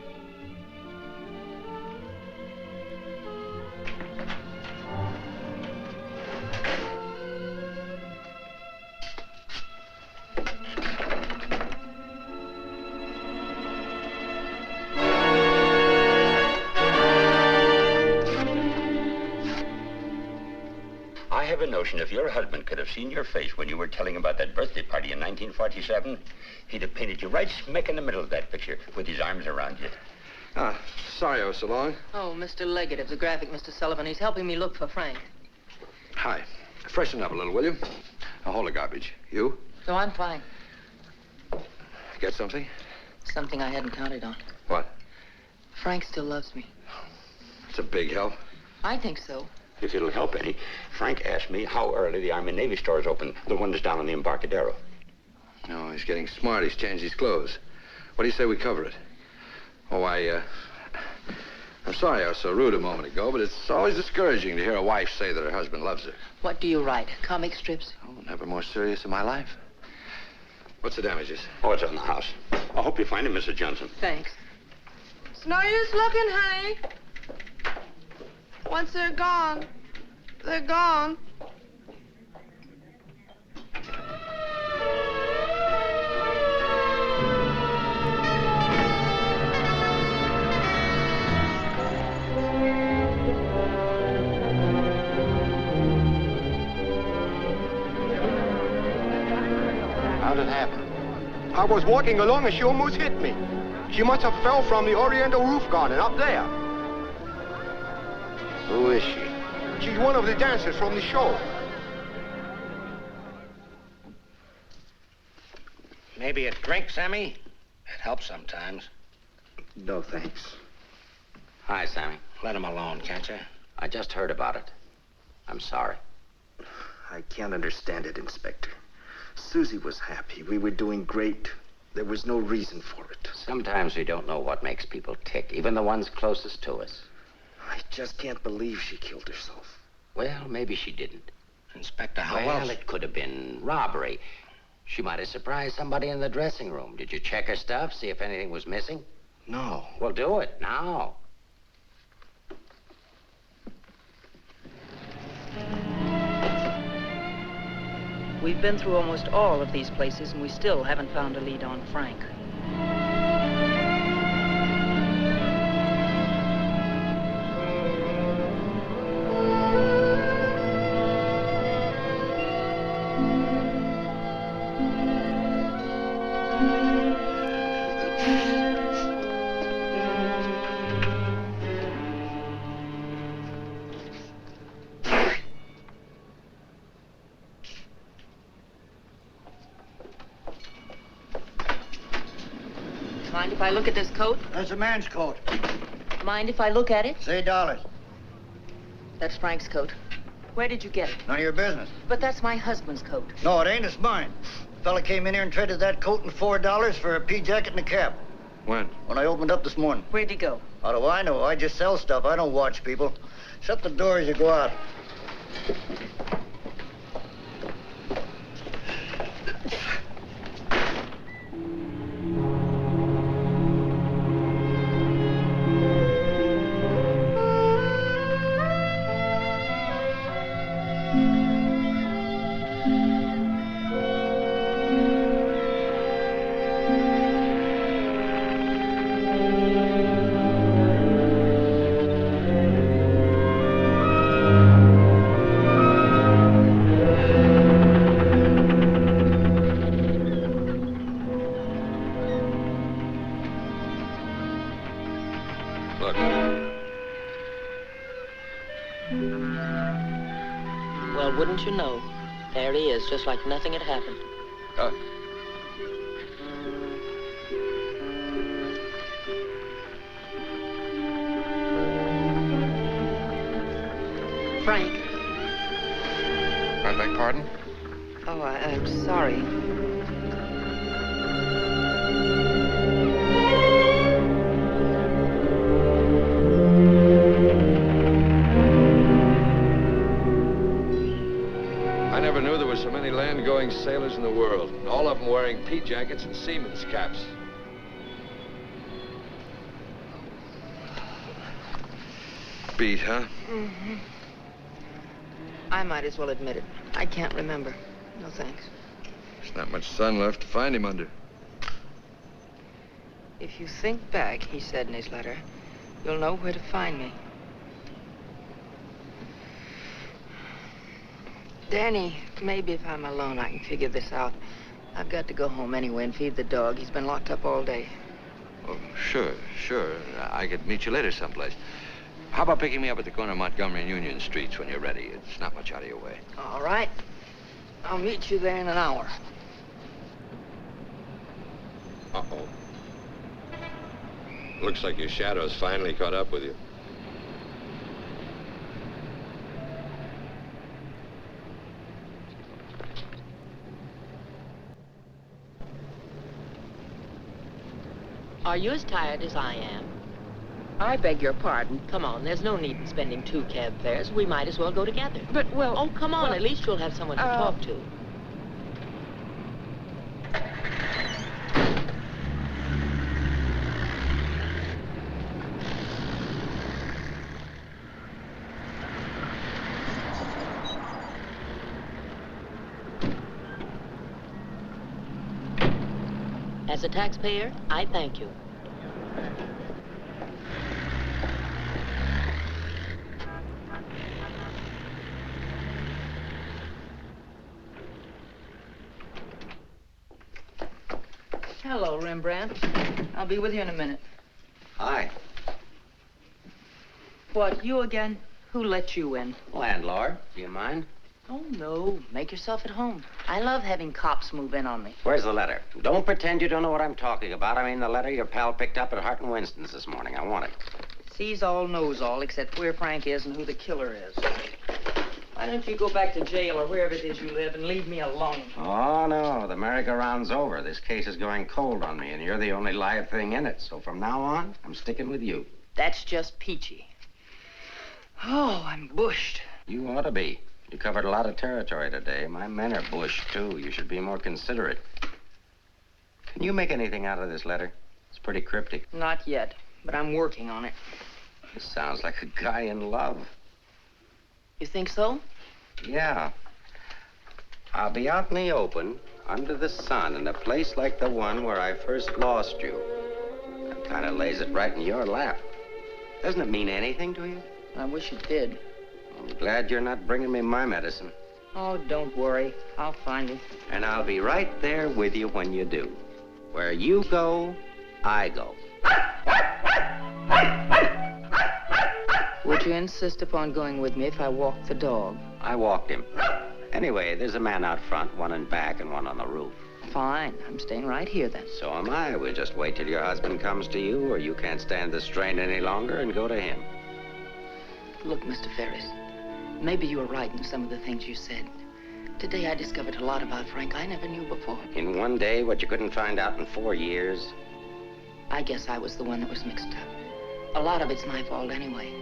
I have a notion if your husband could have seen your face when you were telling about that birthday party in 1947, he'd have painted you right smack in the middle of that picture with his arms around you. Ah, sorry I was so long. Oh, Mr. Leggett of the graphic, Mr. Sullivan. He's helping me look for Frank. Hi. Freshen up a little, will you? Now, hold the garbage. You? No, I'm fine. Get something? Something I hadn't counted on. What? Frank still loves me. It's a big help. I think so. If it'll help any, Frank asked me how early the Army and Navy stores open, the one that's down on the Embarcadero. No, he's getting smart. He's changed his clothes. What do you say we cover it? Oh, I'm sorry I was so rude a moment ago, but it's always discouraging to hear a wife say that her husband loves her. What do you write? Comic strips? Oh, never more serious in my life. What's the damages? Oh, it's on the house. I hope you find him, Mrs. Johnson. Thanks. It's no use looking, honey. Once they're gone, they're gone. How'd it happen? I was walking along and she almost hit me. She must have fell from the Oriental roof garden up there. Who is she? She's one of the dancers from the show. Maybe a drink, Sammy? It helps sometimes. No, thanks. Hi, Sammy. Let him alone, can't you? I just heard about it. I'm sorry. I can't understand it, Inspector. Susie was happy. We were doing great. There was no reason for it. Sometimes we don't know what makes people tick, even the ones closest to us. I just can't believe she killed herself. Well, maybe she didn't. Inspector, how Well, else? it could have been robbery. She might have surprised somebody in the dressing room. Did you check her stuff, see if anything was missing? No. Well, do it now. We've been through almost all of these places, and we still haven't found a lead on Frank. Mind if I look at this coat? That's a man's coat. Mind if I look at it? Say dollars. That's Frank's coat. Where did you get it? None of your business. But that's my husband's coat. No, it ain't. It's mine. Fella came in here and traded that coat and $4 for a pea jacket and a cap. When? When I opened up this morning. Where'd he go? How do I know? I just sell stuff. I don't watch people. Shut the door as you go out. Look. Well, wouldn't you know? There he is, just like nothing had happened. Frank. I beg pardon? Oh, I'm sorry. I never knew there were so many land-going sailors in the world. All of them wearing pea jackets and seamen's caps. Beat, huh? Mm-hmm. I might as well admit it. I can't remember. No thanks. There's not much sun left to find him under. If you think back, he said in his letter, you'll know where to find me. Danny, maybe if I'm alone, I can figure this out. I've got to go home anyway and feed the dog. He's been locked up all day. Oh, sure. I could meet you later someplace. How about picking me up at the corner of Montgomery and Union Streets when you're ready? It's not much out of your way. All right. I'll meet you there in an hour. Uh-oh. Looks like your shadow's finally caught up with you. Are you as tired as I am? I beg your pardon. Come on, there's no need in spending 2 cab fares. We might as well go together. But, well... Oh, come on. Well, at least you'll have someone to talk to. As a taxpayer, I thank you. Hello, Rembrandt. I'll be with you in a minute. Hi. What, you again? Who let you in? Landlord, do you mind? Oh, no. Make yourself at home. I love having cops move in on me. Where's the letter? Don't pretend you don't know what I'm talking about. I mean the letter your pal picked up at Hart and Winston's this morning. I want it. Sees all, knows all, except where Frank is and who the killer is. Why don't you go back to jail or wherever it is you live and leave me alone? Oh, no. The merry-go-round's over. This case is going cold on me, and you're the only live thing in it. So from now on, I'm sticking with you. That's just peachy. Oh, I'm bushed. You ought to be. You covered a lot of territory today. My men are bushed, too. You should be more considerate. Can you make anything out of this letter? It's pretty cryptic. Not yet, but I'm working on it. This sounds like a guy in love. You think so? Yeah. I'll be out in the open, under the sun, in a place like the one where I first lost you. That kind of lays it right in your lap. Doesn't it mean anything to you? I wish it did. I'm glad you're not bringing me my medicine. Oh, don't worry. I'll find you. And I'll be right there with you when you do. Where you go, I go. Would you insist upon going with me if I walk the dog? I walked him. Anyway, there's a man out front, one in back and one on the roof. Fine. I'm staying right here, then. So am I. We'll just wait till your husband comes to you, or you can't stand the strain any longer, and go to him. Look, Mr. Ferris, maybe you were right in some of the things you said. Today I discovered a lot about Frank I never knew before. In one day, what you couldn't find out in 4 years? I guess I was the one that was mixed up. A lot of it's my fault anyway.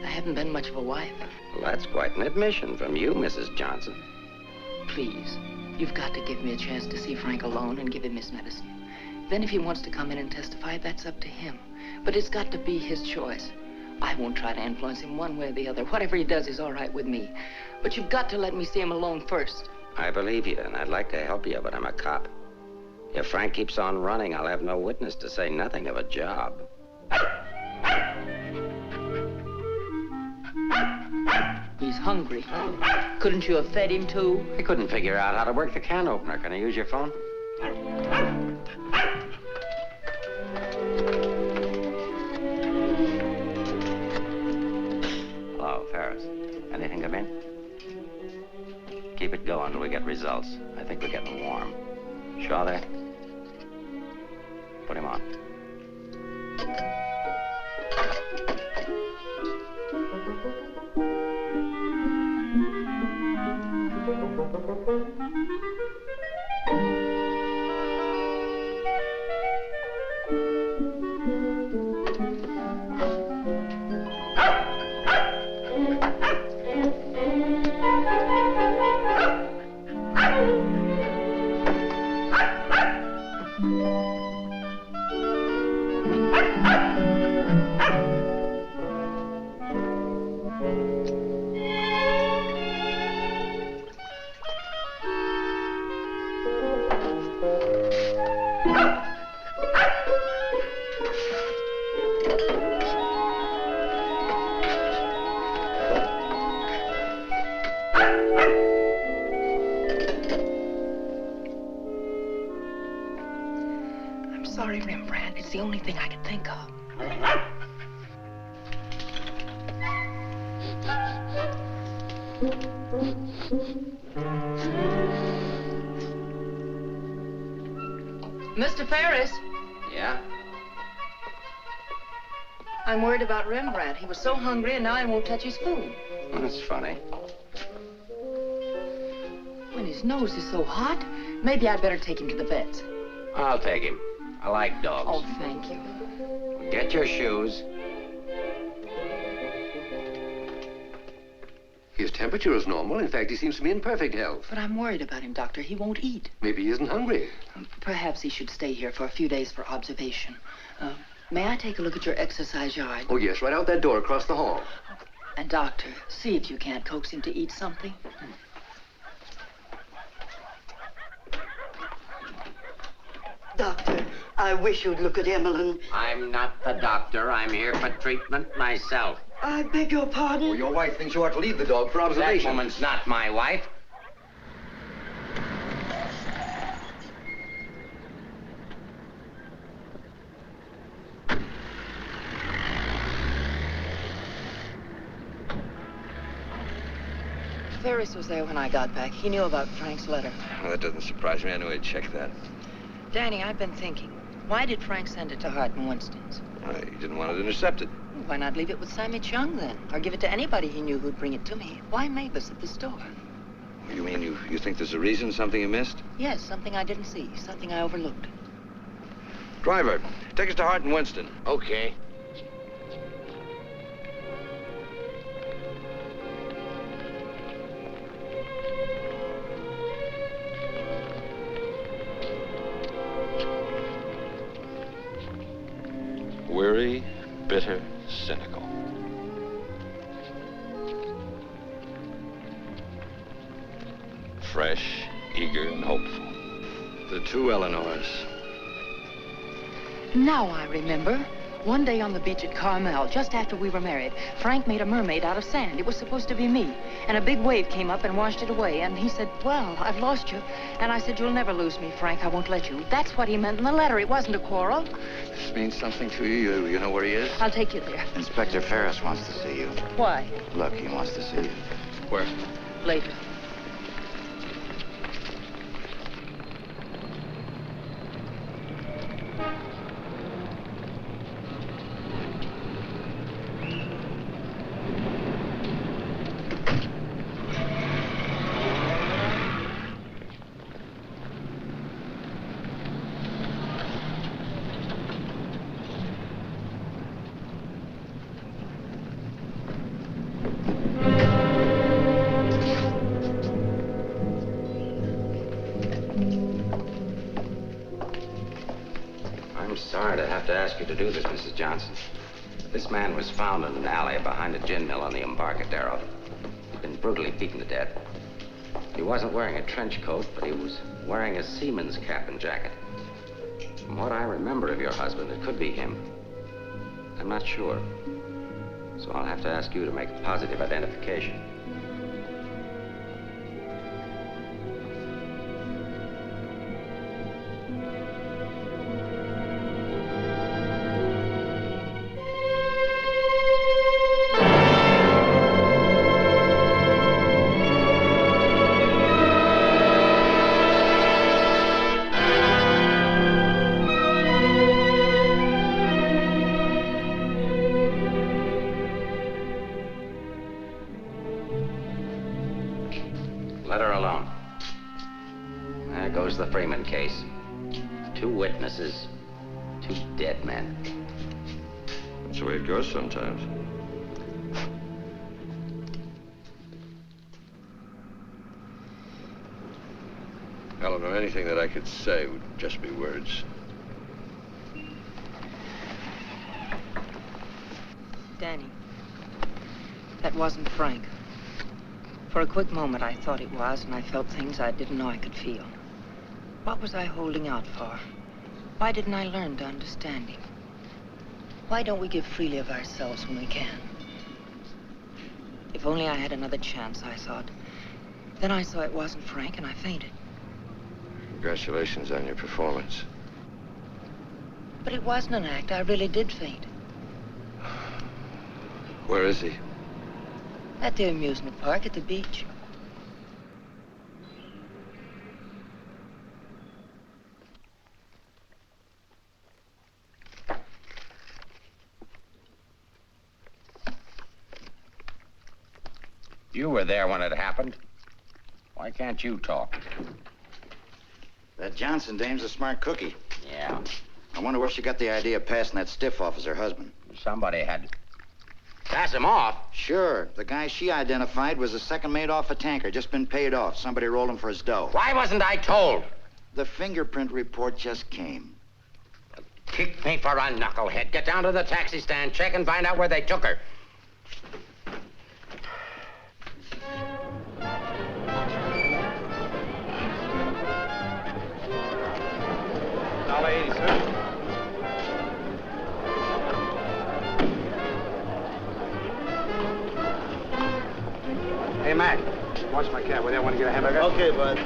I haven't been much of a wife. Well, that's quite an admission from you, Mrs. Johnson. Please, you've got to give me a chance to see Frank alone and give him his medicine. Then if he wants to come in and testify, that's up to him. But it's got to be his choice. I won't try to influence him one way or the other. Whatever he does is all right with me. But you've got to let me see him alone first. I believe you, and I'd like to help you, but I'm a cop. If Frank keeps on running, I'll have no witness, to say nothing of a job. He's hungry. Couldn't you have fed him, too? I couldn't figure out how to work the can opener. Can I use your phone? Hello, Ferris. Anything come in? Keep it going till we get results. I think we're getting warm. Shaw there? Put him on. I'm sorry, Rembrandt. It's the only thing I could think of. Mr. Ferris. Yeah? I'm worried about Rembrandt. He was so hungry and now he won't touch his food. That's funny. When his nose is so hot, maybe I'd better take him to the vet. I'll take him. I like dogs. Oh, thank you. Get your shoes. His temperature is normal. In fact, he seems to be in perfect health. But I'm worried about him, Doctor. He won't eat. Maybe he isn't hungry. Perhaps he should stay here for a few days for observation. May I take a look at your exercise yard? Oh, yes, right out that door across the hall. And, Doctor, see if you can't coax him to eat something. Doctor, I wish you'd look at Emmeline. I'm not the doctor. I'm here for treatment myself. I beg your pardon? Well, your wife thinks you ought to leave the dog for observation. That woman's not my wife. Ferris was there when I got back. He knew about Frank's letter. Well, that doesn't surprise me. I knew he'd check that. Danny, I've been thinking. Why did Frank send it to Hart and Winston's? He didn't want it intercepted. Why not leave it with Sammy Chung, then? Or give it to anybody he knew who'd bring it to me? Why Mavis at the store? You mean you think there's a reason, something you missed? Yes, something I didn't see, something I overlooked. Driver, take us to Hart and Winston. Okay. Weary, bitter, cynical. Fresh, eager, and hopeful. The two Eleanors. Now I remember. One day on the beach at Carmel, just after we were married, Frank made a mermaid out of sand. It was supposed to be me. And a big wave came up and washed it away. And he said, well, I've lost you. And I said, you'll never lose me, Frank. I won't let you. That's what he meant in the letter. It wasn't a quarrel. This means something to you. You know where he is? I'll take you there. Inspector Ferris wants to see you. Why? Look, he wants to see you. Where? Later. I'm sorry to have to ask you to do this, Mrs. Johnson. This man was found in an alley behind a gin mill on the Embarcadero. He'd been brutally beaten to death. He wasn't wearing a trench coat, but he was wearing a seaman's cap and jacket. From what I remember of your husband, it could be him. I'm not sure. So I'll have to ask you to make a positive identification. Let her alone. There goes the Freeman case. 2 witnesses, 2 dead men. That's the way it goes sometimes. Eleanor, anything that I could say would just be words. Danny, that wasn't Frank. For a quick moment, I thought it was, and I felt things I didn't know I could feel. What was I holding out for? Why didn't I learn to understand him? Why don't we give freely of ourselves when we can? If only I had another chance, I thought. Then I saw it wasn't Frank, and I fainted. Congratulations on your performance. But it wasn't an act. I really did faint. Where is he? At the amusement park at the beach. You were there when it happened. Why can't you talk? That Johnson dame's a smart cookie. Yeah. I wonder where she got the idea of passing that stiff off as her husband. Somebody had to pass him off. Sure. The guy she identified was a second mate off a tanker, just been paid off. Somebody rolled him for his dough. Why wasn't I told? The fingerprint report just came. Kick me for a knucklehead. Get down to the taxi stand, check and find out where they took her. $1.80, sir. Hey, Mac, watch my cab. Will you want to get a hamburger? Okay, bud.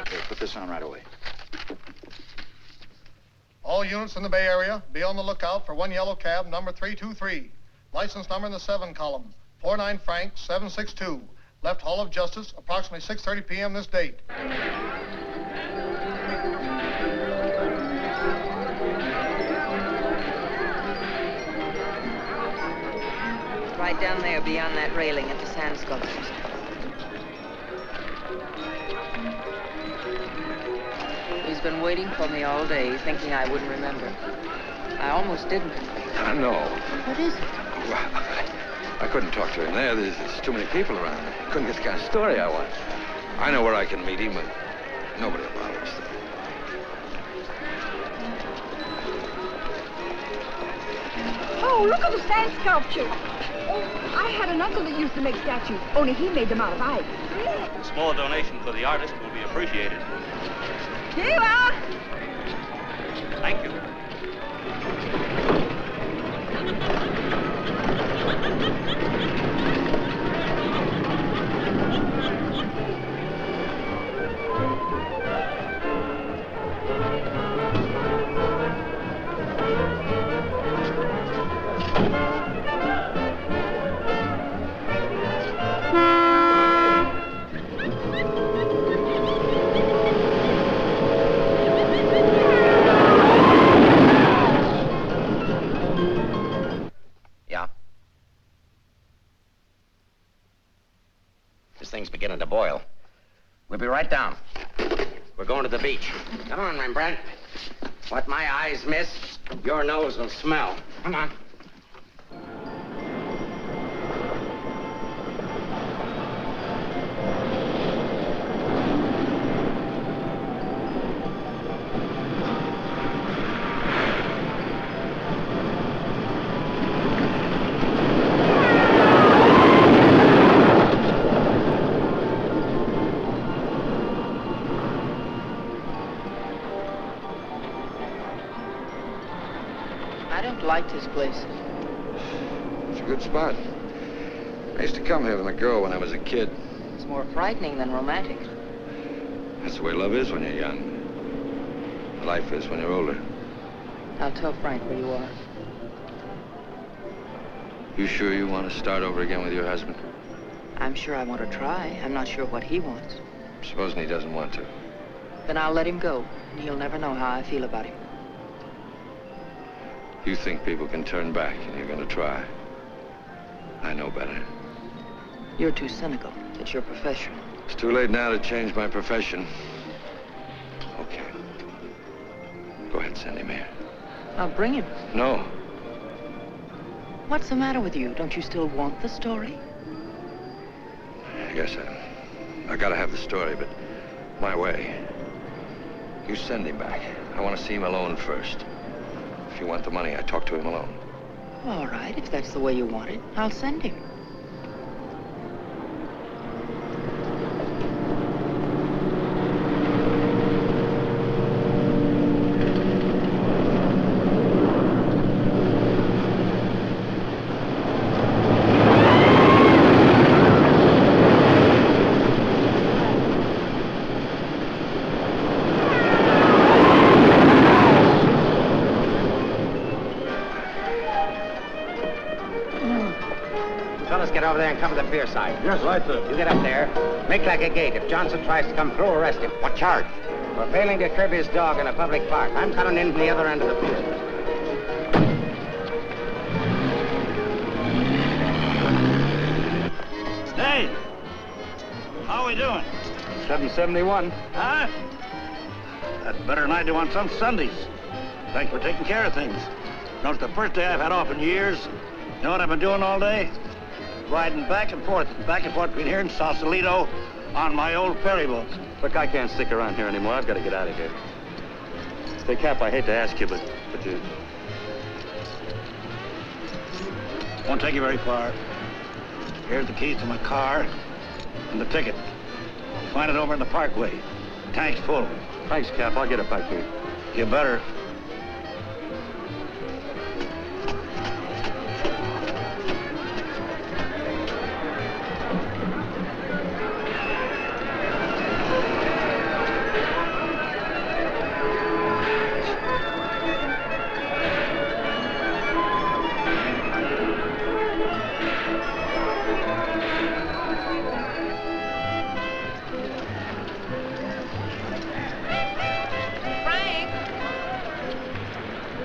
Here, put this on right away. All units in the Bay Area, be on the lookout for one yellow cab, number 323. License number in the 7 column, 49 Frank 762. Left Hall of Justice, approximately 6:30 p.m. this date. Right down there beyond that railing at the sand sculptures. He's been waiting for me all day, thinking I wouldn't remember. I almost didn't. I know. What is it? Well, I couldn't talk to him there. There's too many people around. I couldn't get the kind of story I want. I know where I can meet him, but nobody will bother us. Oh, look at the sand sculpture. Oh, I had an uncle that used to make statues, only he made them out of ice. A small donation for the artist will be appreciated. Here you are. Thank you. This thing's beginning to boil. We'll be right down. We're going to the beach. Come on, Rembrandt. What my eyes miss, your nose will smell. Come on. I don't like this place. It's a good spot. I used to come here with a girl when I was a kid. It's more frightening than romantic. That's the way love is when you're young. Life is when you're older. I'll tell Frank where you are. You sure you want to start over again with your husband? I'm sure I want to try. I'm not sure what he wants. Supposing he doesn't want to. Then I'll let him go, and he'll never know how I feel about him. You think people can turn back, and you're going to try. I know better. You're too cynical. It's your profession. It's too late now to change my profession. Okay. Go ahead, send him here. I'll bring him. No. What's the matter with you? Don't you still want the story? I guess I gotta have the story, but my way. You send him back. I want to see him alone first. If you want the money, I talk to him alone. All right, if that's the way you want it, I'll send him. cover the pier side. Yes, right, sir. You get up there. Make like a gate. If Johnson tries to come through, arrest him. What charge? For failing to curb his dog in a public park. I'm coming in from the other end of the pier. Hey! How we doing? 771. Huh? That's better than I do on some Sundays. Thanks for taking care of things. You know, it's the first day I've had off in years. You know what I've been doing all day? Riding back and forth between here and Sausalito on my old ferry boat. Look, I can't stick around here anymore. I've got to get out of here. Say, Cap, I hate to ask you, but you... Won't take you very far. Here's the keys to my car and the ticket. Find it over in the parkway. Tank's full. Thanks, Cap. I'll get it back here. You better.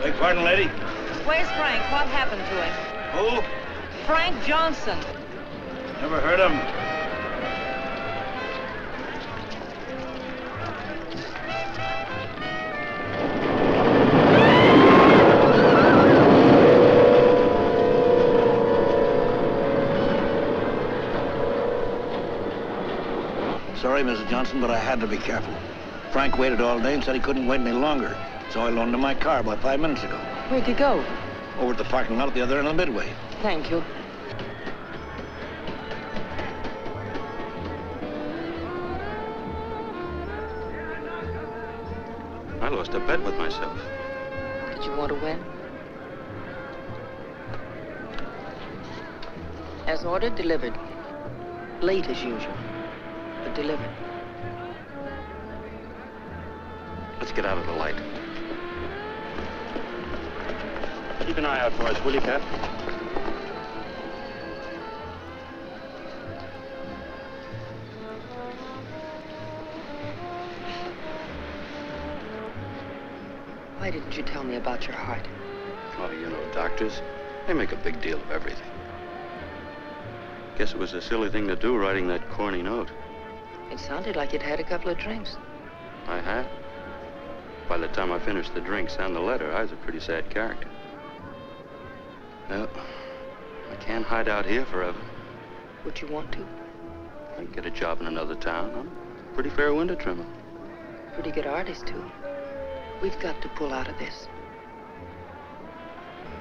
Beg pardon, lady? Where's Frank? What happened to him? Who? Frank Johnson. Never heard of him. Sorry, Mrs. Johnson, but I had to be careful. Frank waited all day and said he couldn't wait any longer. So I loaned him my car about 5 minutes ago. Where'd you go? Over at the parking lot at the other end of the Midway. Thank you. I lost a bet with myself. Did you want to win? As ordered, delivered. Late as usual, but delivered. Let's get out of the light. Keep an eye out for us, will you, Cap? Why didn't you tell me about your heart? Oh, you know, doctors, they make a big deal of everything. Guess it was a silly thing to do, writing that corny note. It sounded like you'd had a couple of drinks. I had. By the time I finished the drinks and the letter, I was a pretty sad character. Well, I can't hide out here forever. Would you want to? I can get a job in another town. I'm a pretty fair window trimmer. Pretty good artist, too. We've got to pull out of this.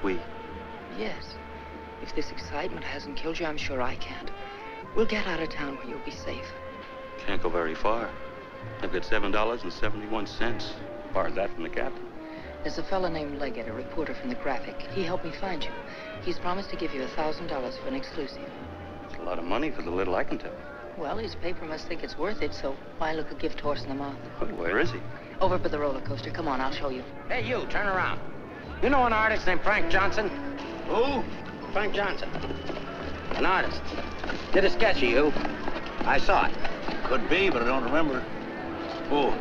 We? Yes. If this excitement hasn't killed you, I'm sure I can't. We'll get out of town where you'll be safe. Can't go very far. I've got $7.71. Borrowed that from the captain. There's a fella named Leggett, a reporter from the Graphic. He helped me find you. He's promised to give you $1,000 for an exclusive. It's a lot of money for the little I can tell. Well, his paper must think it's worth it, so why look a gift horse in the mouth? Well, where is he? Over by the roller coaster. Come on, I'll show you. Hey, you, turn around. You know an artist named Frank Johnson? Who? Frank Johnson. An artist. Did a sketch of you. I saw it. Could be, but I don't remember. Oh,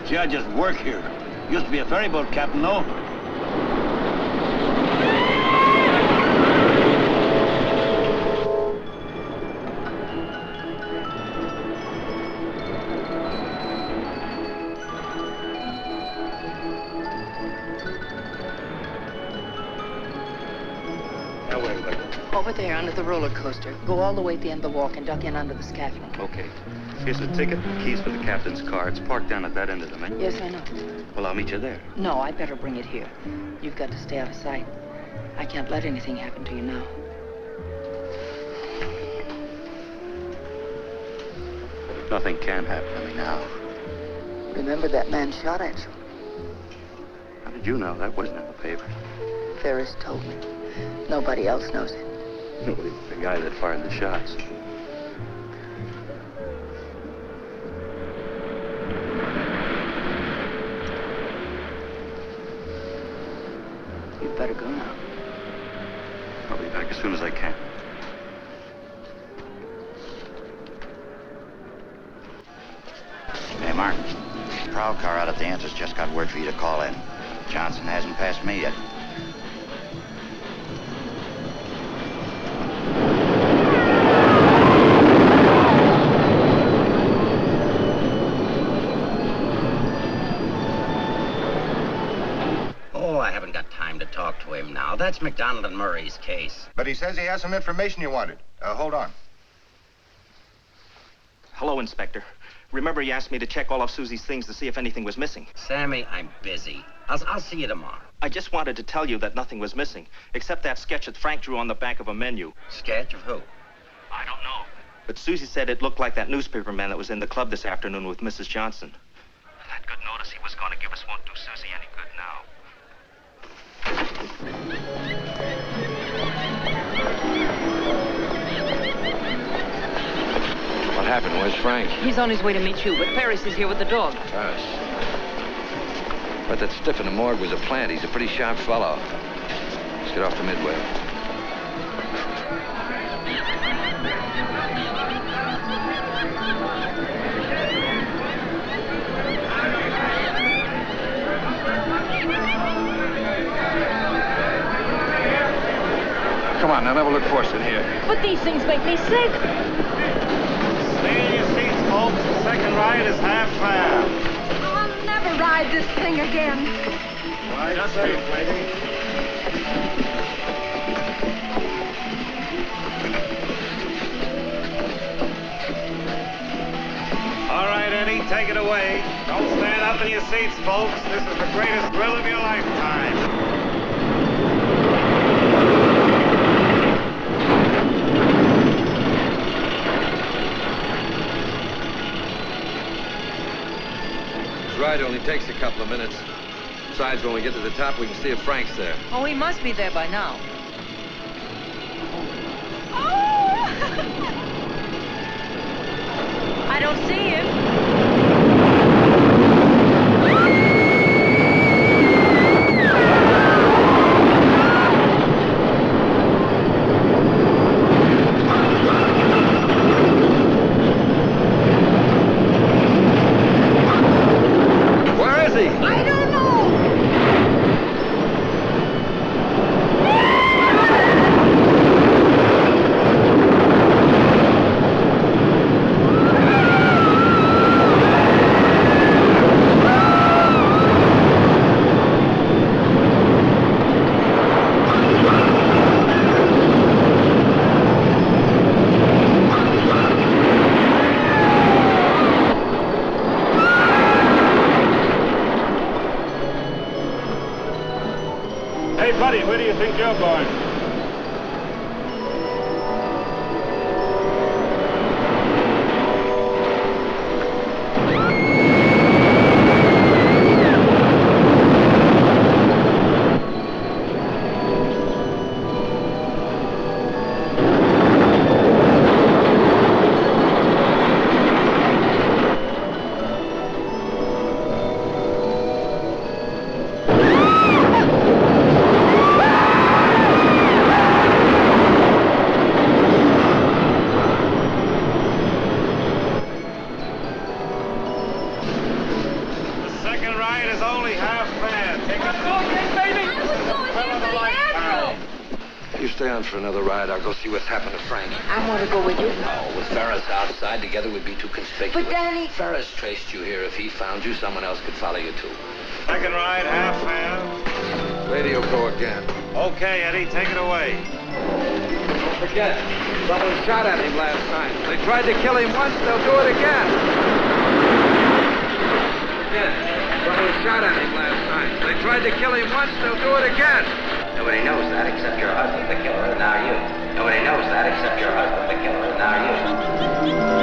gee, I just work here. Used to be a ferry boat captain, though. Now, where do I go? Over there, under the roller coaster. Go all the way at the end of the walk and duck in under the scaffolding. Okay. Here's the ticket, the keys for the captain's car. It's parked down at that end of the main. Yes, I know. Well, I'll meet you there. No, I'd better bring it here. You've got to stay out of sight. I can't let anything happen to you now. Nothing can happen to me now. Remember that man shot at you? How did you know? That wasn't in the paper. Ferris told me. Nobody else knows it. The guy that fired the shots. You'd better go now. I'll be back as soon as I can. Mark, the prowl car out at the entrance just got word for you to call in. Johnson hasn't passed me yet. Oh, I haven't got time to talk to him now. That's McDonald and Murray's case. But he says he has some information you wanted. Hold on. Hello, Inspector. Remember you asked me to check all of Susie's things to see if anything was missing? Sammy, I'm busy. I'll see you tomorrow. I just wanted to tell you that nothing was missing, except that sketch that Frank drew on the back of a menu. Sketch of who? I don't know. But Susie said it looked like that newspaper man that was in the club this afternoon with Mrs. Johnson. That good notice he was going to give us won't do Susie any good now. What happened? Where's Frank? He's on his way to meet you, but Ferris is here with the dog. Ferris. But that stiff in the morgue was a plant. He's a pretty sharp fellow. Let's get off to Midway. Come on, now never look for us in here. But these things make me sick. Stay in your seats, folks. The second ride is half fare. I'll never ride this thing again. Right, just safe, lady. All right, Eddie, take it away. Don't stand up in your seats, folks. This is the greatest thrill of your lifetime. Ride only takes a couple of minutes. Besides, when we get to the top, we can see if Frank's there. Oh, he must be there by now. I don't see him. I don't know. Hey, buddy, where do you think you're going? You stay on for another ride. I'll go see what's happened to Frank. I want to go with you. No, with Ferris outside, together we'd be too conspicuous. But, Danny... Ferris traced you here. If he found you, someone else could follow you, too. Second ride, half fare. Lady will go again. Okay, Eddie, take it away. Don't forget, someone shot at him last night. They tried to kill him once, they'll do it again. Again, someone shot at him last night. They tried to kill him once, they'll do it again. Nobody knows that except your husband, the killer, and now you. Nobody knows that except your husband, the killer, and now you.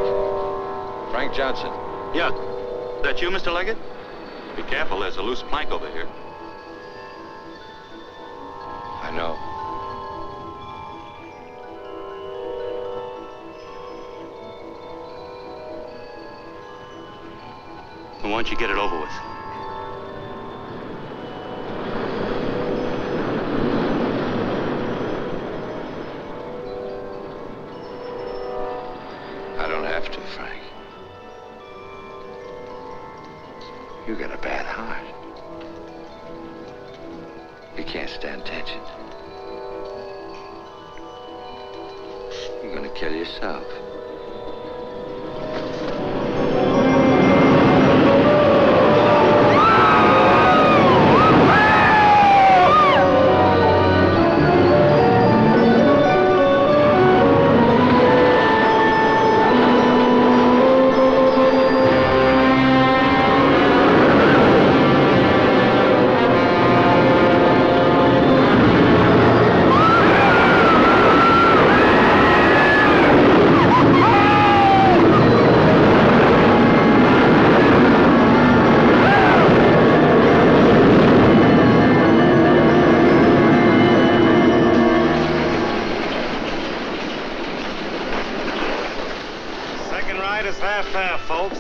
Frank. Frank Johnson. Yeah. That you, Mr. Leggett? Be careful, there's a loose plank over here. I know. Why don't you get it over with? I don't have to, Frank. You got a bad heart. You can't stand tension. You're gonna kill yourself.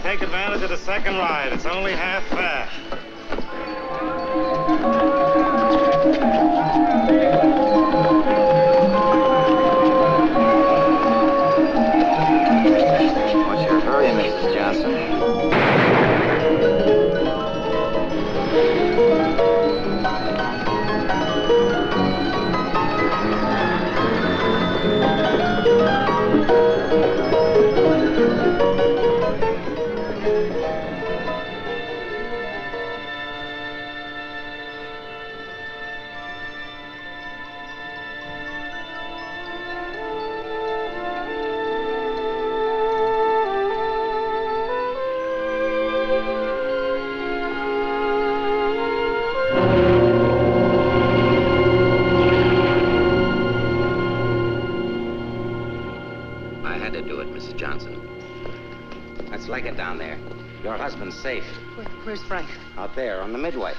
Take advantage of the second ride. It's only half fare. What's your hurry, Mrs. Johnson? Leggett down there. Your husband's safe. Where's Frank? Out there on the midway.